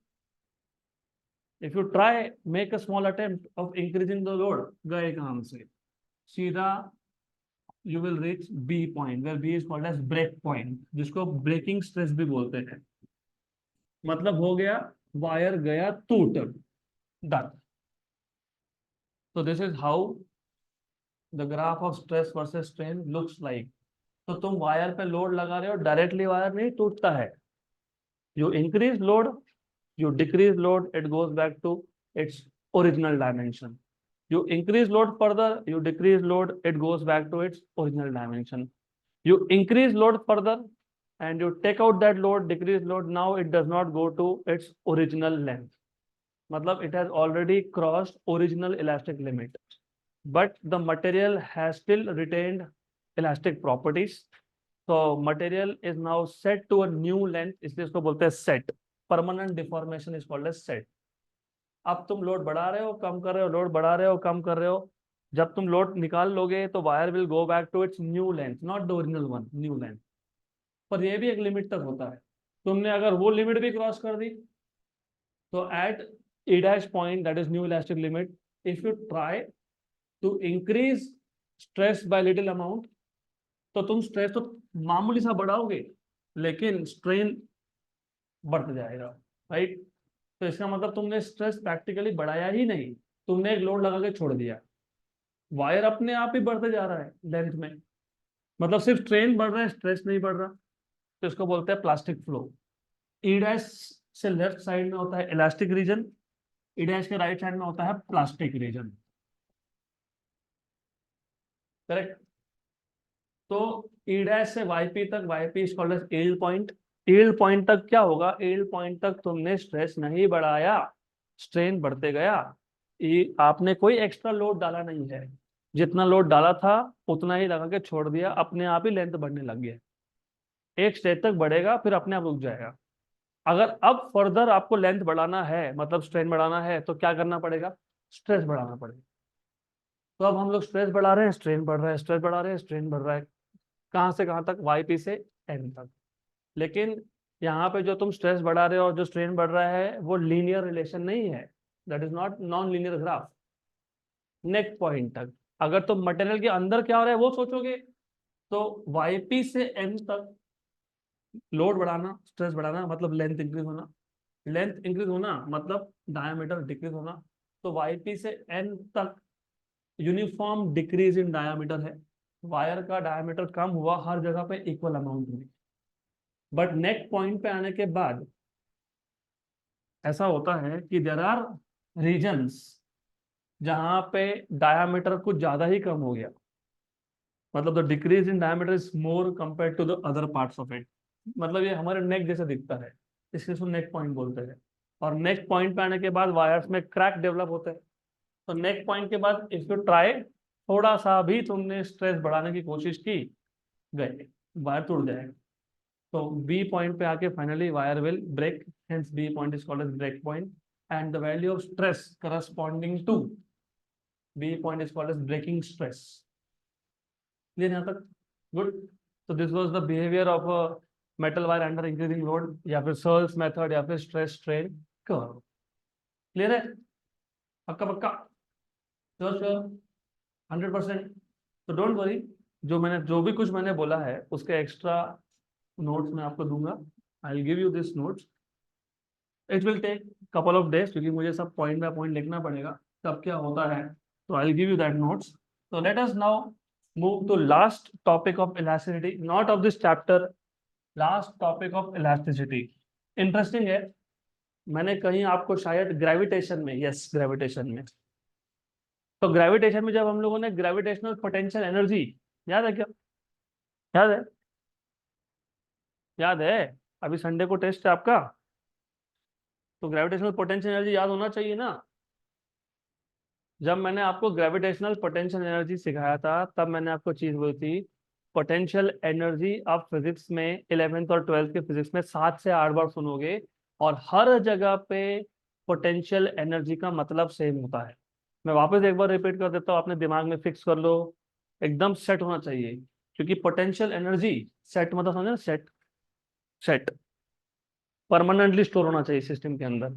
if you try make a small attempt of increasing the load, गए काम से सीधा you will reach B point, where B is called as break point, जिसको ब्रेकिंग स्ट्रेस भी बोलते हैं। मतलब हो गया, वायर गया टूट, डन। तो this is how the graph of stress versus strain looks like. तो तुम वायर पे लोड लगा रहे हो, डायरेक्टली वायर नहीं टूटता है। You increase load, you decrease load, it goes back to its original dimension. You increase load further, you decrease load, it goes back to its original dimension. You increase load further and you take out that load, decrease load, now it does not go to its original length. मतलब it has already crossed original elastic limit, but the material has still retained elastic properties. So material is now set to a new length, इसलिए इसको बोलते हैं set. Permanent deformation is called as set. अब तुम load बढ़ा रहे हो, कम कर रहे हो, लोड बढ़ा रहे हो, कम कर रहे हो, जब तुम लोड निकाल लोगे तो wire will go back to its new length, not the original one, new length. पर ये भी एक लिमिट तक होता है। तुमने अगर वो लिमिट भी क्रॉस कर दी, तो at E dash point, that is new elastic limit, if you try to increase stress by little amount, तो तुम स्ट्रेस तो मामूली सा बढ़ाओगे, लेकिन स्ट्रेन बढ़ता जाएगा। राइट? तो इसका मतलब तुमने स्ट्रेस प्रैक्टिकली बढ़ाया ही नहीं, तुमने एक लोड लगा के छोड़ दिया, वायर अपने आप ही बढ़ते जा रहा है लेंथ में। मतलब सिर्फ स्ट्रेन बढ़ रहा है, स्ट्रेस नहीं बढ़ रहा। तो इसको बोलते हैं प्लास्टिक फ्लो। ई डैश से लेफ्ट साइड में होता है इलास्टिक रीजन, ई डैश के राइट साइड में होता है प्लास्टिक रीजन। करेक्ट? तो ई डैश से वाईपी तक, YP is called as yield point. Yield point तक क्या होगा? यील्ड पॉइंट तक तुमने स्ट्रेस नहीं बढ़ाया, स्ट्रेन बढ़ते गया, आपने कोई एक्स्ट्रा लोड डाला नहीं है, जितना लोड डाला था उतना ही लगा के छोड़ दिया, अपने आप ही लेंथ बढ़ने लग गया। एक स्टेज तक बढ़ेगा फिर अपने आप रुक जाएगा। अगर अब फर्दर आपको लेंथ बढ़ाना है, मतलब स्ट्रेन बढ़ाना है, तो क्या करना पड़ेगा? स्ट्रेस बढ़ाना पड़ेगा। तो अब हम लोग स्ट्रेस बढ़ा रहे हैं, स्ट्रेन बढ़ रहा है, स्ट्रेस बढ़ा रहे हैं, स्ट्रेन बढ़ रहा है, कहां से कहां तक? वाईपी से एन तक। लेकिन यहाँ पे जो तुम स्ट्रेस बढ़ा रहे हो और जो स्ट्रेन बढ़ रहा है, वो लीनियर रिलेशन नहीं है, that is not non linear graph. Neck point तक अगर तुम मटेरियल के अंदर क्या हो रहा है वो सोचोगे, तो वाईपी से एन तक लोड बढ़ाना, स्ट्रेस बढ़ाना, मतलब लेंथ इंक्रीज होना, लेंथ इंक्रीज होना मतलब डायमीटर डिक्रीज होना, तो yp से n तक यूनिफॉर्म डिक्रीज इन डायमीटर है, वायर का डायमीटर कम हुआ हर जगह पे इक्वल अमाउंट में। बट नेक पॉइंट पे आने के बाद ऐसा होता है कि देयर आर रीजन्स जहां पे डायमीटर कुछ ज्यादा ही कम हो गया, मतलब the decrease in diameter is more compare to the other parts of it, मतलब ये हमारे नेक जैसा दिखता है, इसलिए इसको नेक पॉइंट बोलते हैं। और नेक पॉइंट पे आने के बाद वायर्स में क्रैक डेवलप होते हैं। तो नेक पॉइंट के बाद इफ यू ट्राई, थोड़ा सा भी तुमने स्ट्रेस बढ़ाने की कोशिश की, गए, वायर टूट जाएगा। तो बी पॉइंट पे आके finally wire will break, hence B point is called as break point, and the value of stress corresponding to B point is called as breaking stress. Clear यहाँ तक? गुड। तो this was the behaviour of a metal wire under increasing load, या फिर सर्ल्स method, या फिर stress strain curve. Clear है? पक्का पक्का? Sure sure? 100%? तो डोंट वरी, जो भी कुछ मैंने बोला है उसके एक्स्ट्रा नोट्स मैं आपको दूंगा। I will give you this notes. It will take couple of days, क्योंकि मुझे सब पॉइंट बाय पॉइंट लिखना पड़ेगा तब क्या होता है। तो I will give you that notes. तो let us now move to last topic of elasticity, not of this chapter, last topic of elasticity. Interesting है, मैंने कहीं आपको शायद ग्रेविटेशन में, यस ग्रेविटेशन में, तो ग्रेविटेशन में जब हम लोगों ने ग्रेविटेशनल पोटेंशियल एनर्जी, याद है क्या? याद है? याद है? अभी संडे को टेस्ट है आपका, तो ग्रेविटेशनल पोटेंशियल एनर्जी याद होना चाहिए ना। जब मैंने आपको ग्रेविटेशनल पोटेंशियल एनर्जी सिखाया था तब मैंने आपको चीज बोली थी, पोटेंशियल एनर्जी आप फिजिक्स में 11th और 12th के फिजिक्स में 7 से 8 बार सुनोगे, और हर जगह पे पोटेंशियल एनर्जी का मतलब सेम होता है। मैं वापस एक बार रिपीट कर देता हूँ, अपने दिमाग में फिक्स कर लो, एकदम सेट होना चाहिए, क्योंकि पोटेंशियल एनर्जी सेट मतलब समझे ना, सेट, सेट परमानेंटली स्टोर होना चाहिए सिस्टम के अंदर।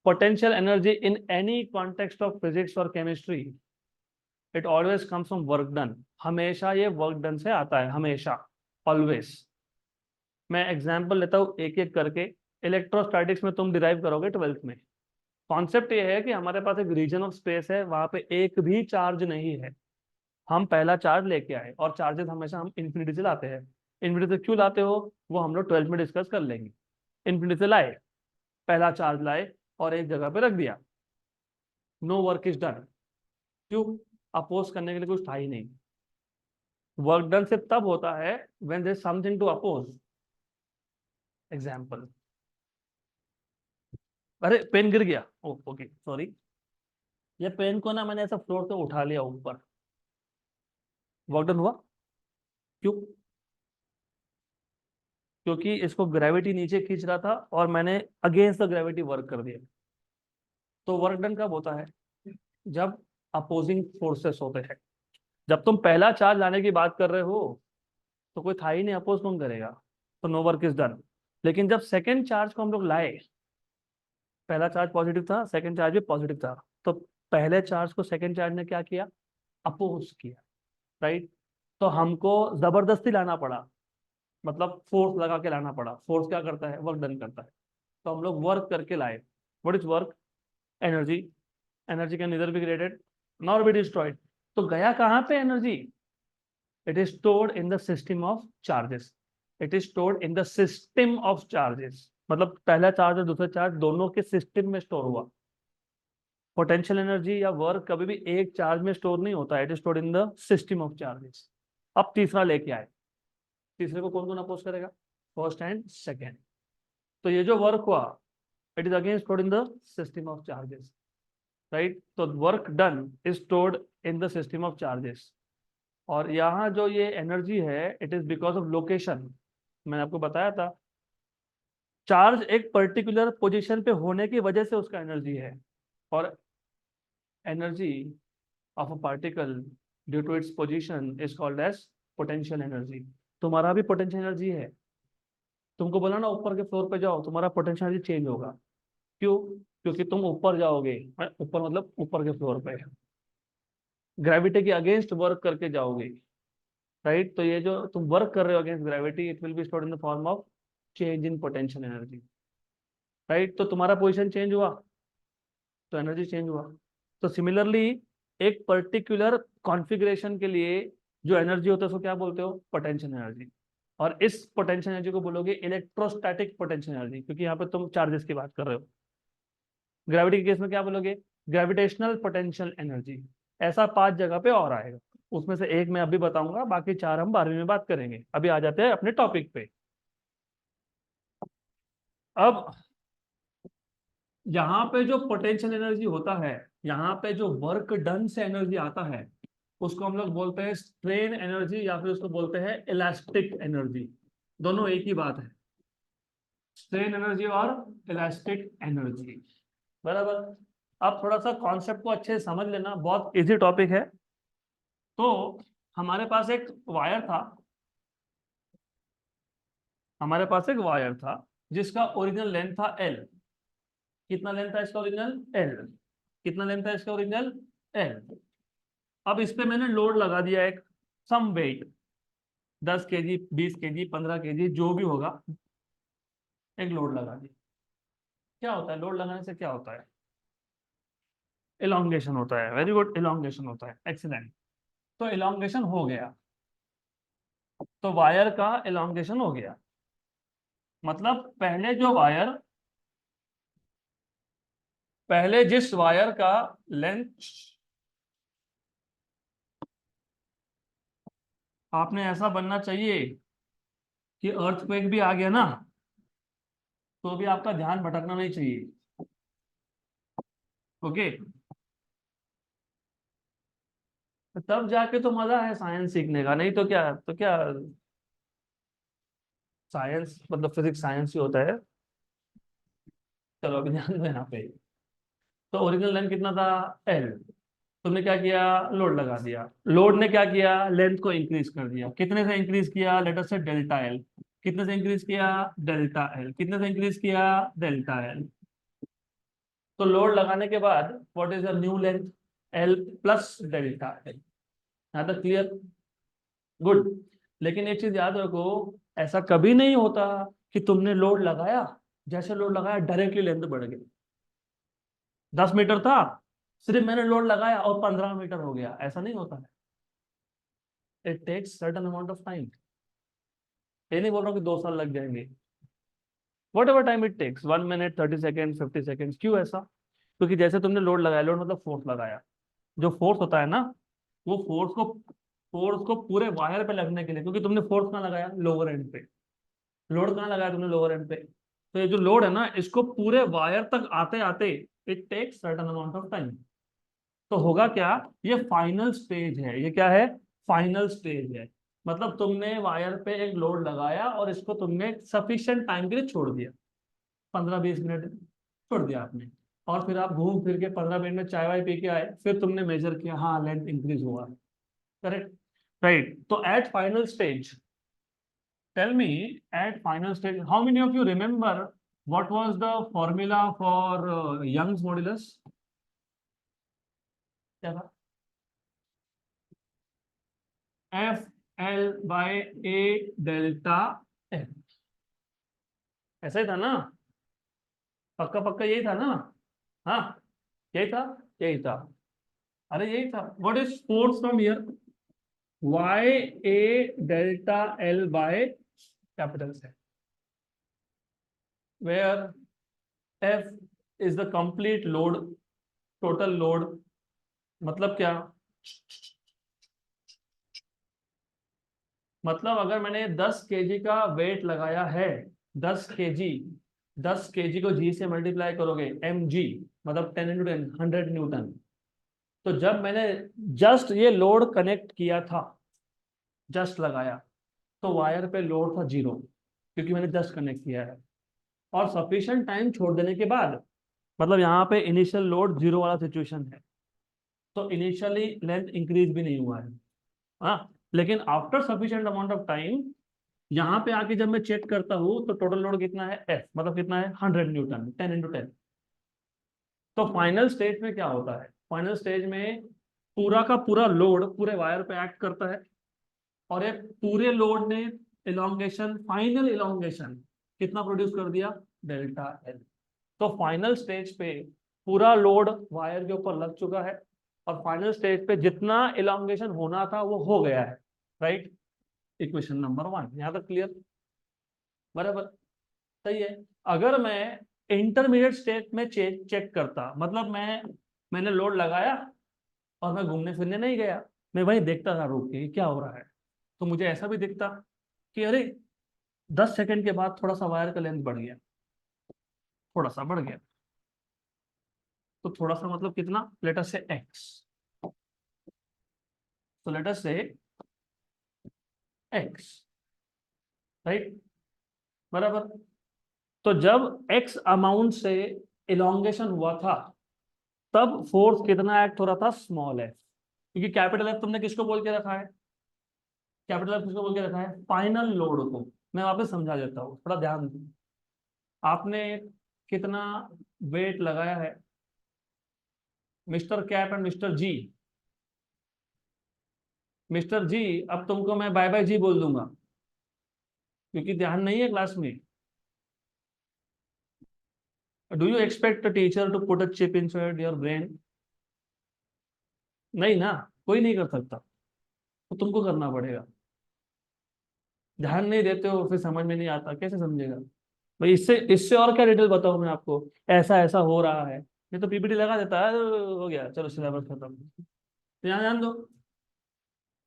Potential energy in any context of physics और chemistry, it always comes from work done. हमेशा ये वर्क डन से आता है, हमेशा, ऑलवेज। मैं एग्जांपल लेता हूँ एक एक करके। इलेक्ट्रोस्टैटिक्स में तुम डिराइव करोगे 12th में। कॉन्सेप्ट ये है कि हमारे पास एक रीजन ऑफ स्पेस है, वहां पे एक भी चार्ज नहीं है, हम पहला चार्ज लेके आए, और चार्जेस हमेशा हम इन्फिनिटी से लाते हैं। इन्फिनिटी से क्यों लाते हो वो हम लोग 12th में डिस्कस कर लेंगे। इन्फिनिटी से लाए, पहला चार्ज लाए और एक जगह पे रख दिया, नो वर्क इज डन। क्यों? अपोज करने के लिए कुछ था ही नहीं। वर्क डन सिर्फ तब होता है when there is something to oppose. Example, अरे पेन गिर गया, ओके सॉरी, ये पेन को ना मैंने ऐसा फ्लोर से उठा लिया ऊपर, वर्क डन हुआ। क्यों? क्योंकि इसको ग्रेविटी नीचे खींच रहा था और मैंने अगेंस्ट द ग्रेविटी वर्क कर दिया। तो वर्क डन कब होता है? जब अपोजिंग फोर्सेस होते हैं। जब तुम पहला चार्ज लाने की बात कर रहे हो तो कोई था ही नहीं, अपोज कौन करेगा, तो नो वर्क इज डन। लेकिन जब सेकेंड चार्ज को हम लोग लाए, पहला चार्ज पॉजिटिव था, सेकेंड चार्ज भी पॉजिटिव था, तो पहले चार्ज को सेकेंड चार्ज ने क्या किया? अपोज किया, राइट। तो हमको जबरदस्ती लाना पड़ा, मतलब फोर्स लगा के लाना पड़ा। फोर्स क्या करता है? वर्क डन करता है। तो हम लोग वर्क करके लाए। What is work? Energy. Energy can neither be created nor be destroyed. तो गया कहाँ पे energy? It is stored in the system of charges. It is stored in the system of charges, मतलब पहला चार्ज और दूसरा चार्ज दोनों के सिस्टम में स्टोर हुआ। पोटेंशियल एनर्जी या वर्क कभी भी एक चार्ज में स्टोर नहीं होता है, it is stored in the system of charges. अब तीसरा लेके आए, तीसरे को कौन कौन अपोज करेगा? First and second. तो ये जो वर्क हुआ, it is again stored in the system of charges, right. तो work done is stored in the system of charges. और यहाँ जो ये एनर्जी है, it is because of location. मैंने आपको बताया था, चार्ज एक पर्टिकुलर पोजीशन पे होने की वजह से उसका एनर्जी है। और energy of a particle due to its position is called as potential energy. तुम्हारा भी पोटेंशियल एनर्जी है। तुमको बोला ना ऊपर के फ्लोर पे जाओ, तुम्हारा पोटेंशियल एनर्जी चेंज होगा। क्यों? क्योंकि तुम ऊपर जाओगे, ऊपर मतलब ऊपर के फ्लोर पे ग्रेविटी के अगेंस्ट वर्क करके जाओगे, राइट। तो ये जो तुम वर्क कर रहे हो against gravity, it will be stored in the form of change in potential energy, right. तो तुम्हारा पोजीशन चेंज हुआ तो एनर्जी चेंज हुआ। तो सिमिलरली एक पर्टिकुलर कॉन्फ़िगरेशन के लिए जो एनर्जी होता है उसको क्या बोलते हो, पोटेंशियल एनर्जी। और इस पोटेंशियल एनर्जी को बोलोगे इलेक्ट्रोस्टैटिक पोटेंशियल एनर्जी, क्योंकि यहाँ पे तुम चार्जेस की बात कर रहे हो। ग्रेविटी के केस में क्या बोलोगे, ग्रेविटेशनल पोटेंशियल एनर्जी। ऐसा 5 जगह पे और आएगा, उसमें से एक मैं अभी बताऊंगा, बाकी 4 हम 12वीं में बात करेंगे। अभी आ जाते हैं अपने टॉपिक पे। अब यहाँ पे जो पोटेंशियल एनर्जी होता है, यहाँ पे जो वर्क डन से एनर्जी आता है, उसको हम लोग बोलते हैं स्ट्रेन एनर्जी, या फिर उसको बोलते हैं इलास्टिक एनर्जी। दोनों एक ही बात है, स्ट्रेन एनर्जी और इलास्टिक एनर्जी, बराबर। अब थोड़ा सा कॉन्सेप्ट को अच्छे से समझ लेना, बहुत इजी टॉपिक है। तो हमारे पास एक वायर था, हमारे पास एक वायर था जिसका ओरिजिनल लेंथ था एल। कितना लेंथ था इसका ओरिजिनल, एल। कितना लेंथ था इसका ओरिजिनल, एल। अब इस पे मैंने लोड लगा दिया एक, some weight, 10 kg, 20 kg, 15 kg, जो भी होगा, एक लोड लगा दिया। क्या होता है लोड लगाने से, क्या होता है, इलोंगेशन होता है। वेरी गुड, इलोंगेशन होता है, एक्सीलेंट। तो इलोंगेशन हो गया, तो वायर का इलोंगेशन हो गया। मतलब पहले जिस वायर का लेंथ आपने ऐसा बनना चाहिए कि अर्थक्वेक भी आ गया ना, तो भी आपका ध्यान भटकना नहीं चाहिए। ओके, तब जाके तो मजा है साइंस सीखने का, नहीं तो क्या, साइंस मतलब फिजिक्स साइंस ही होता है। चलो अभी ध्यान दो यहाँ पे। तो ओरिजिनल लेंथ कितना था, एल। तुमने क्या किया, लोड लगा दिया। लोड ने क्या किया, लेंथ को इंक्रीज कर दिया। कितने से इंक्रीज किया, लेट अस से डेल्टा एल। कितने से इंक्रीज किया, डेल्टा एल। कितने से इंक्रीज किया, डेल्टा एल। तो लोड लगाने के बाद what is the new length, L plus delta L. यहाँ तक क्लियर, गुड। लेकिन एक चीज याद रखो, ऐसा कभी नहीं होता कि तुमने लोड लगाया, जैसे लोड लगाया डायरेक्टली लेंथ बढ़ गई। 10 मीटर था, सिर्फ मैंने लोड लगाया और 15 मीटर हो गया, ऐसा नहीं होता है। It takes certain amount of time. ये नहीं बोल रहा हूँ कि 2 साल लग जाएंगे, whatever time it takes, 1 minute, 30 second, 50 second. क्यों ऐसा, क्योंकि जैसे तुमने लोड लगाया, लोड मतलब फोर्स लगाया, जो फोर्स होता है ना, वो फोर्स को पूरे वायर पे लगने के लिए, क्योंकि तुमने फोर्स कहाँ लगाया, लोअर एंड पे। लोड कहाँ लगाया तुमने, लोअर एंड पे। तो ये जो लोड है ना, इसको पूरे वायर तक आते आते it takes certain amount of time. तो होगा क्या, ये फाइनल स्टेज है। ये क्या है, फाइनल स्टेज है। मतलब तुमने वायर पे एक लोड लगाया और इसको तुमने सफिशिएंट टाइम के लिए छोड़ दिया, 15-20 मिनट छोड़ दिया आपने। और फिर आप घूम फिर के 15 मिनट में चाय वाय पी के आए, फिर तुमने मेजर किया, हाँ लेंथ इंक्रीज हुआ। Correct, right. तो at final stage, tell me, at final stage how many of you remember what was the formula for Young's modulus? क्या था, F L by A delta L. ऐसा ही था ना, पक्का पक्का यही था ना, हाँ यही था, यही था, अरे यही था। What is force from here, Y A delta L by capital से, where F is the complete load, total load. मतलब क्या, मतलब अगर मैंने 10 kg का वेट लगाया है, 10 kg, 10 kg को जी से मल्टीप्लाई करोगे, एम जी, मतलब 10 × 10, 100 न्यूटन। तो जब मैंने जस्ट ये लोड कनेक्ट किया था, जस्ट लगाया, तो वायर पे लोड था 0, क्योंकि मैंने जस्ट कनेक्ट किया है। और सफिशिएंट टाइम छोड़ देने के बाद, मतलब यहाँ पे इनिशियल लोड 0 वाला सिचुएशन है, तो इनिशियली लेंथ इंक्रीज भी नहीं हुआ है, हाँ। लेकिन after sufficient amount of time, यहाँ पे आके जब मैं चेक करता हूँ, तो टोटल लोड कितना है, एफ मतलब कितना है, 100 न्यूटन, 10 × 10। तो फाइनल स्टेज में क्या होता है, फाइनल स्टेज में पूरा का पूरा लोड पूरे वायर पे एक्ट करता है, और एक पूरे लोड ने इलोंगेशन, फाइनल इलोंगेशन कितना प्रोड्यूस कर दिया, डेल्टा एल। तो फाइनल स्टेज पे पूरा लोड वायर के ऊपर लग चुका है और फाइनल स्टेज पे जितना इलांगेशन होना था वो हो गया है, राइट। इक्वेशन नंबर 1 यहाँ तक क्लियर, बराबर, सही है। अगर मैं इंटरमीडिएट स्टेज में चेक करता, मतलब मैंने लोड लगाया और मैं घूमने फिरने नहीं गया, मैं वहीं देखता था रुक के कि क्या हो रहा है, तो मुझे ऐसा भी दिखता कि अरे 10 सेकंड के बाद थोड़ा सा वायर का लेंथ बढ़ गया, थोड़ा सा बढ़ गया, तो थोड़ा सा मतलब कितना, लेट अस से एक्स, तो लेट अस से एक्स, राइट, बराबर। तो जब एक्स अमाउंट से इलोंगेशन हुआ था तब फोर्स कितना एक्ट हो रहा था, स्मॉल एफ, क्योंकि कैपिटल एफ तुमने किसको बोल के रखा है, कैपिटल एफ किसको बोल के रखा है, फाइनल लोड को। मैं वापस समझा देता हूँ, थोड़ा ध्यान दो। आपने कितना वेट लगाया है, Mister cap and Mister G, Mister G, अब तुमको मैं बाय बाय जी बोल दूंगा क्योंकि ध्यान नहीं है क्लास में। Do you expect a teacher to put a chip inside your brain? नहीं ना, कोई नहीं कर सकता, तो तुमको करना पड़ेगा। ध्यान नहीं देते हो फिर समझ में नहीं आता, कैसे समझेगा भाई? इससे इससे और क्या डिटेल बताऊं मैं आपको, ऐसा ऐसा हो रहा है, ये तो पीपीटी लगा देता है, हो गया, चलो सिलेबस खत्म। तो यहाँ ध्यान दो।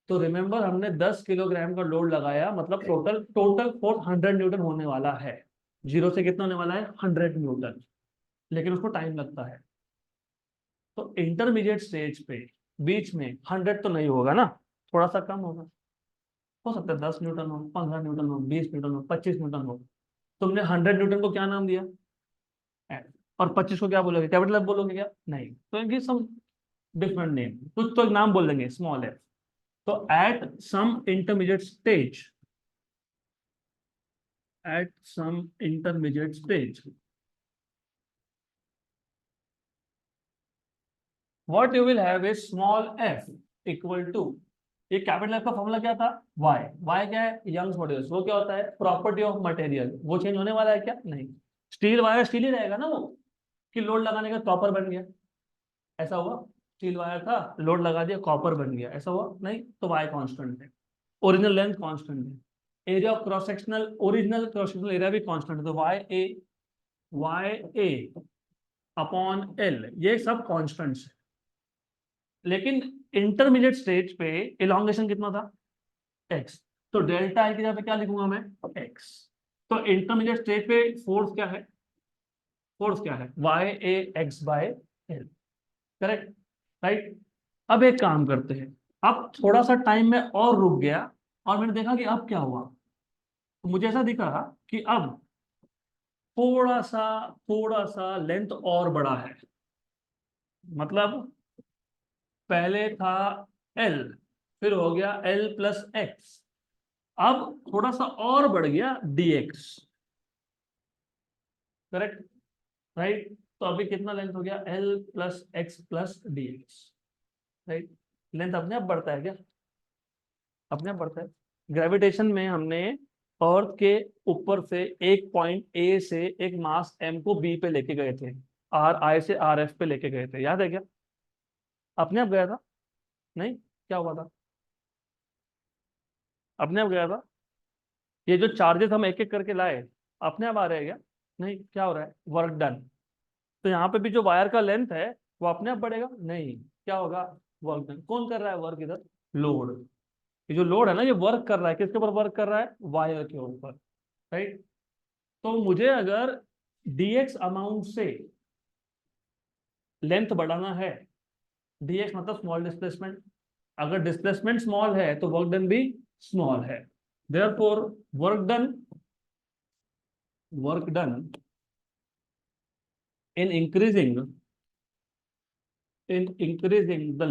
तो रिमेंबर हमने 10 किलोग्राम का लोड लगाया, मतलब टोटल टोटल फोर्स 100 न्यूटन होने वाला है। जीरो से कितना होने वाला है, 100 न्यूटन, लेकिन उसको टाइम लगता है। तो इंटरमीडिएट स्टेज पे बीच में 100 तो नहीं होगा ना, थोड़ा सा कम होगा, हो सकता है 10 न्यूटन हो, 15 न्यूटन हो, 20 न्यूटन हो, 25 न्यूटन हो। तुमने 100 न्यूटन को क्या नाम दिया, F, और 25 को क्या बोलोगे, कैपिटल एफ बोलोगे क्या, नहीं, तो इनकी सम डिफरेंट नेम, कुछ तो एक नाम बोल देंगे, स्मॉल एफ। तो at some intermediate stage what you will have is small f equal to, ये कैपिटल एफ का फॉर्मूला क्या था, y, y क्या है, यंग्स मॉड्यूलस, वो क्या होता है, प्रॉपर्टी ऑफ मटेरियल, वो चेंज होने वाला है क्या, नहीं। स्टील वायर स्टील ही रहेगा ना वो, कि लोड लगाने का कॉपर बन गया, ऐसा हुआ, स्टील वायर था, लोड लगा दिया, कॉपर बन गया, ऐसा हुआ नहीं, तो y कांस्टेंट है, ओरिजिनल लेंथ कांस्टेंट है, area of cross sectional, original cross sectional area भी कांस्टेंट है, तो y a अपॉन l, ये सब कांस्टेंट्स है। लेकिन इंटरमीडिएट स्टेज पे इलॉन्गेशन कितना था, एक्स, तो डेल्टा आई की जगह पे क्या लिखूंगा मैं, एक्स। तो इंटरमीडिएट स्टेज पे फोर्स क्या है, फोर्स क्या है, y a x by l, correct, right. अब एक काम करते हैं, अब थोड़ा सा टाइम में और रुक गया और मैंने देखा कि अब क्या हुआ, तो मुझे ऐसा दिखा कि अब थोड़ा सा लेंथ और बड़ा है, मतलब पहले था एल, फिर हो गया एल प्लस एक्स, अब थोड़ा सा और बढ़ गया dx, करेक्ट, राइट। तो अभी कितना लेंथ हो गया, L plus x plus D x, right. Length अपने आप बढ़ता है क्या, अपने आप बढ़ता है। ग्रेविटेशन में हमने अर्थ के ऊपर से एक पॉइंट ए से एक मास एम को बी पे लेके गए थे, आर आई से आर एफ पे लेके गए थे, याद है क्या, अपने आप गया था, नहीं, क्या हुआ था, अपने आप गया था। ये जो चार्जेस हम एक एक करके लाए, अपने आप आ रहे हैं क्या, नहीं, क्या हो रहा है, वर्क डन। तो यहाँ पे भी जो वायर का लेंथ है वो अपने आप बढ़ेगा, नहीं, क्या होगा, वर्क डन। कौन कर रहा है वर्क इधर, लोड, ये जो लोड है ना ये वर्क कर रहा है, किसके ऊपर वर्क कर रहा है, वायर के ऊपर, राइट। तो मुझे अगर dx अमाउंट से लेंथ बढ़ाना है, dx मतलब स्मॉल डिस्प्लेसमेंट, अगर डिस्प्लेसमेंट स्मॉल है तो वर्क डन भी स्मॉल है, therefore work done, work done in increasing the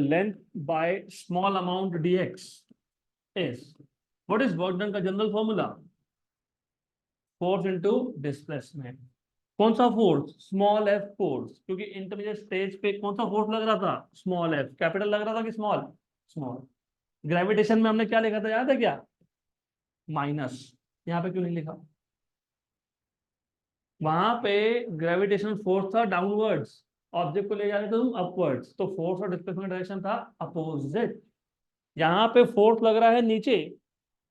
length by small amount dx is, what is work done का general formula, force into displacement. कौन सा force, small F force, क्योंकि intermediate stage पे कौन सा force लग रहा था, स्मॉल एफ, कैपिटल लग रहा था कि स्मॉल, स्मॉल। ग्रेविटेशन में हमने क्या लिखा था, याद है क्या, माइनस, यहाँ पे क्यों नहीं लिखा, वहां पे ग्रेविटेशनल फोर्स था डाउनवर्ड्स, ऑब्जेक्ट को ले जा रहे थे तुम अपवर्ड्स, तो फोर्स और डिस्प्लेसमेंट डायरेक्शन था अपोजिट। यहाँ पे फोर्स लग रहा है नीचे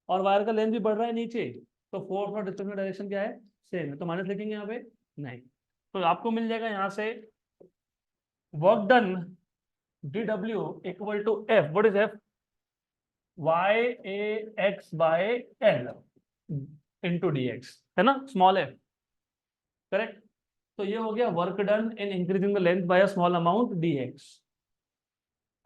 और वायर का लेंथ भी बढ़ रहा है नीचे, तो फोर्स और डिस्प्लेसमेंट डायरेक्शन क्या है, सेम है, तो माइनस लिखेंगे यहाँ पे नहीं। तो आपको मिल जाएगा यहाँ से work done dw equal to f, what is f, y a x by l into d x, है ना, स्मॉल एफ, करेक्ट। तो ये हो गया work done in increasing the length by a small amount d x.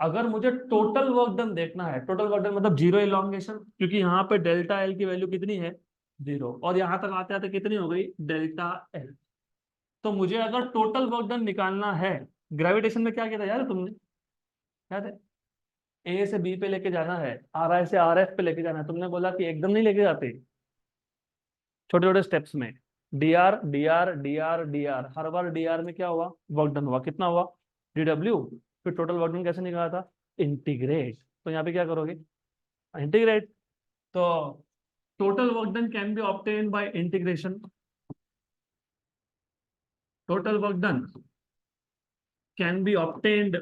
अगर मुझे total work done देखना है, टोटल वर्क डन मतलब जीरो इलॉन्गेशन, क्योंकि यहाँ पे डेल्टा एल की वैल्यू कितनी है, जीरो, और यहाँ तक आते आते कितनी हो गई, डेल्टा एल। तो मुझे अगर टोटल वर्क डन निकालना है, ग्रेविटेशन में क्या किया था यार तुमने, याद है, ए से बी पे लेके जाना है, आर आई से आर एफ पे लेके जाना है, तुमने बोला कि एकदम नहीं लेके जाते, छोटे छोटे स्टेप्स में, D R D R D R D R, हर बार डी आर में क्या हुआ, वर्क डन हुआ, कितना हुआ, डी डब्ल्यू। फिर टोटल वर्क डन कैसे निकाला था, इंटीग्रेट, तो यहाँ पे क्या करोगे, इंटीग्रेट। तो total work done can be obtain by integration, total work done can be obtained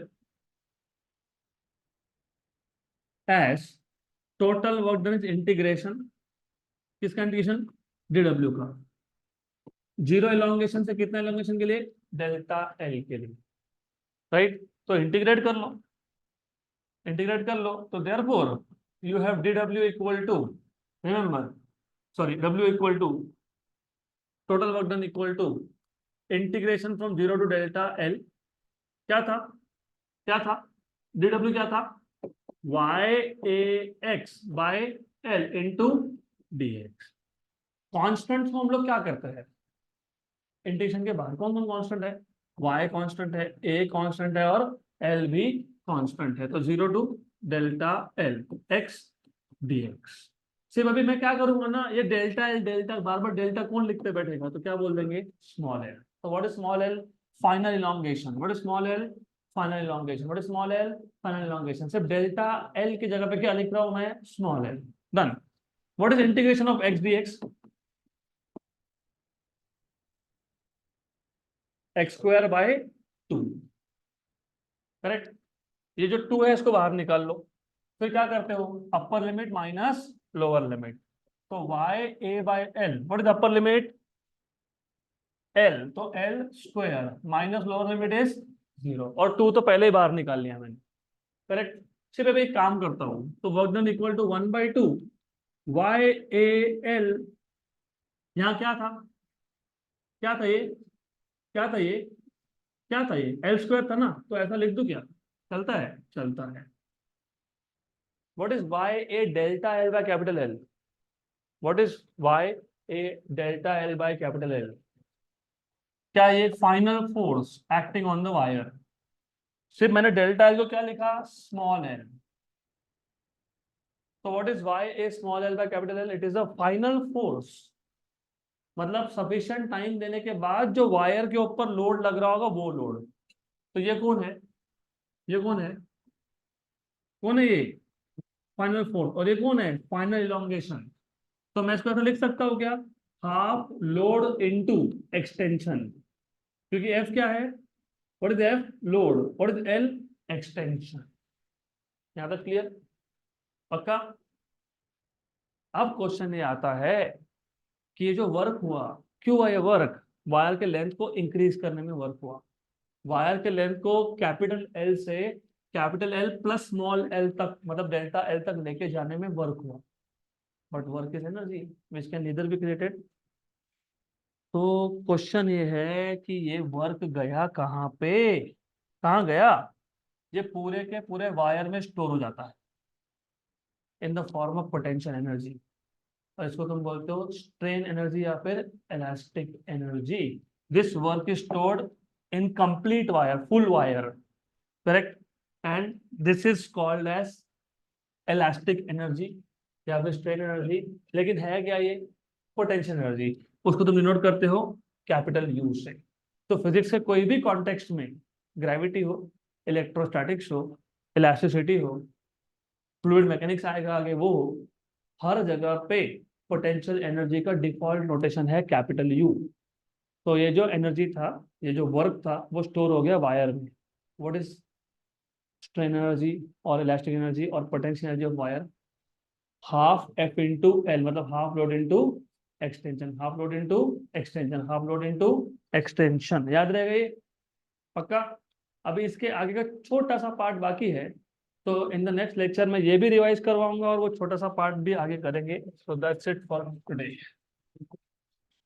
as total work done is integration, किसका इंटीग्रेशन, डी डब्ल्यू का, जीरो इलॉन्गेशन से कितना इलॉन्गेशन के लिए, डेल्टा एल के लिए, राइट। तो इंटीग्रेट कर लो, इंटीग्रेट कर लो, तो therefore you have D W equal to, remember, sorry, W equal to total work done equal to integration from zero to delta L, क्या था, क्या था, डी डब्ल्यू क्या था, Y a x by l into d x. Constant को हम लोग क्या करते हैं, इंटीग्रेशन के बाहर कौन कौन कांस्टेंट है, y कांस्टेंट है, a कांस्टेंट है और l भी कांस्टेंट है, तो zero to delta l x dx। सिर्फ अभी मैं क्या करूंगा ना, ये डेल्टा एल डेल्टा बार बार डेल्टा कौन लिखते बैठेगा, तो क्या बोल देंगे, स्मॉल एल। तो what is small l, final elongation, what is small l, final elongation, what is small l, final elongation. सिर्फ डेल्टा एल की जगह पे क्या लिख रहा हूं मैं, small L, done. What is integration of x dx, x square by two, correct. ये जो टू है इसको बाहर निकाल लो, फिर क्या करते हो, upper limit minus lower limit, तो Y A by L, what is upper limit, L, तो L square minus lower limit is zero, और टू तो पहले ही बाहर निकाल लिया मैंने, करेक्ट। सिर्फ अभी एक काम करता हूं, तो work done equal to one by two y a l, यहाँ क्या था, क्या था ये, क्या था ये, क्या था ये, एल स्क्वायर था ना, तो ऐसा लिख दूं क्या, चलता है, चलता है। What is y a delta L by capital L? What is y a delta L by capital L? क्या ये final force acting on the wire, सिर्फ मैंने डेल्टा एल को क्या लिखा, स्मॉल एल। तो what is y a small l by capital l, it is a final force, मतलब sufficient time देने के बाद जो वायर के ऊपर लोड लग रहा होगा वो लोड। तो ये कौन है, ये कौन है, कौन है ये, फाइनल फोर्स, और ये कौन है, फाइनल इलोंगेशन। तो मैं इसको ऐसा लिख सकता हूँ क्या, हाफ लोड इनटू एक्सटेंशन, क्योंकि एफ क्या है, what is F, load, what is L, extension. यहां तक क्लियर, पक्का। अब क्वेश्चन ये आता है कि ये जो वर्क हुआ, क्यों हुआ ये वर्क, वायर के लेंथ को इंक्रीज करने में वर्क हुआ, वायर के लेंथ को कैपिटल एल से capital L plus small L तक, मतलब डेल्टा एल तक लेके जाने में वर्क हुआ, but work is energy which can neither be created. तो क्वेश्चन ये है कि ये वर्क गया कहाँ पे, कहाँ गया, ये पूरे के पूरे वायर में स्टोर हो जाता है in the form of potential energy, और इसको तुम बोलते हो स्ट्रेन एनर्जी या फिर elastic energy. This work is stored in complete wire, full wire, correct, and this is called as elastic energy या फिर स्ट्रेन एनर्जी। लेकिन है क्या ये, पोटेंशियल एनर्जी, उसको तुम डिनोट करते हो कैपिटल यू से। तो फिजिक्स के कोई भी कॉन्टेक्स्ट में, ग्रेविटी हो, इलेक्ट्रोस्टैटिक्स हो, इलास्टिसिटी हो, फ्लूइड मैकेनिक्स आएगा आगे, वो हो, हर जगह पे पोटेंशियल एनर्जी का डिफॉल्ट नोटेशन है कैपिटल यू। तो ये जो एनर्जी था, ये जो वर्क था, वो स्टोर हो गया वायर में. व्हाट इज स्ट्रेन एनर्जी और इलास्टिक एनर्जी और potential energy of wire? Half F into L, मतलब half load into extension, half load into extension, half load into extension. याद रहेगा ये पक्का? अभी इसके आगे का छोटा सा पार्ट बाकी है, तो इन द नेक्स्ट लेक्चर में ये भी रिवाइज करवाऊंगा और वो छोटा सा पार्ट भी आगे करेंगे. So that's it for today.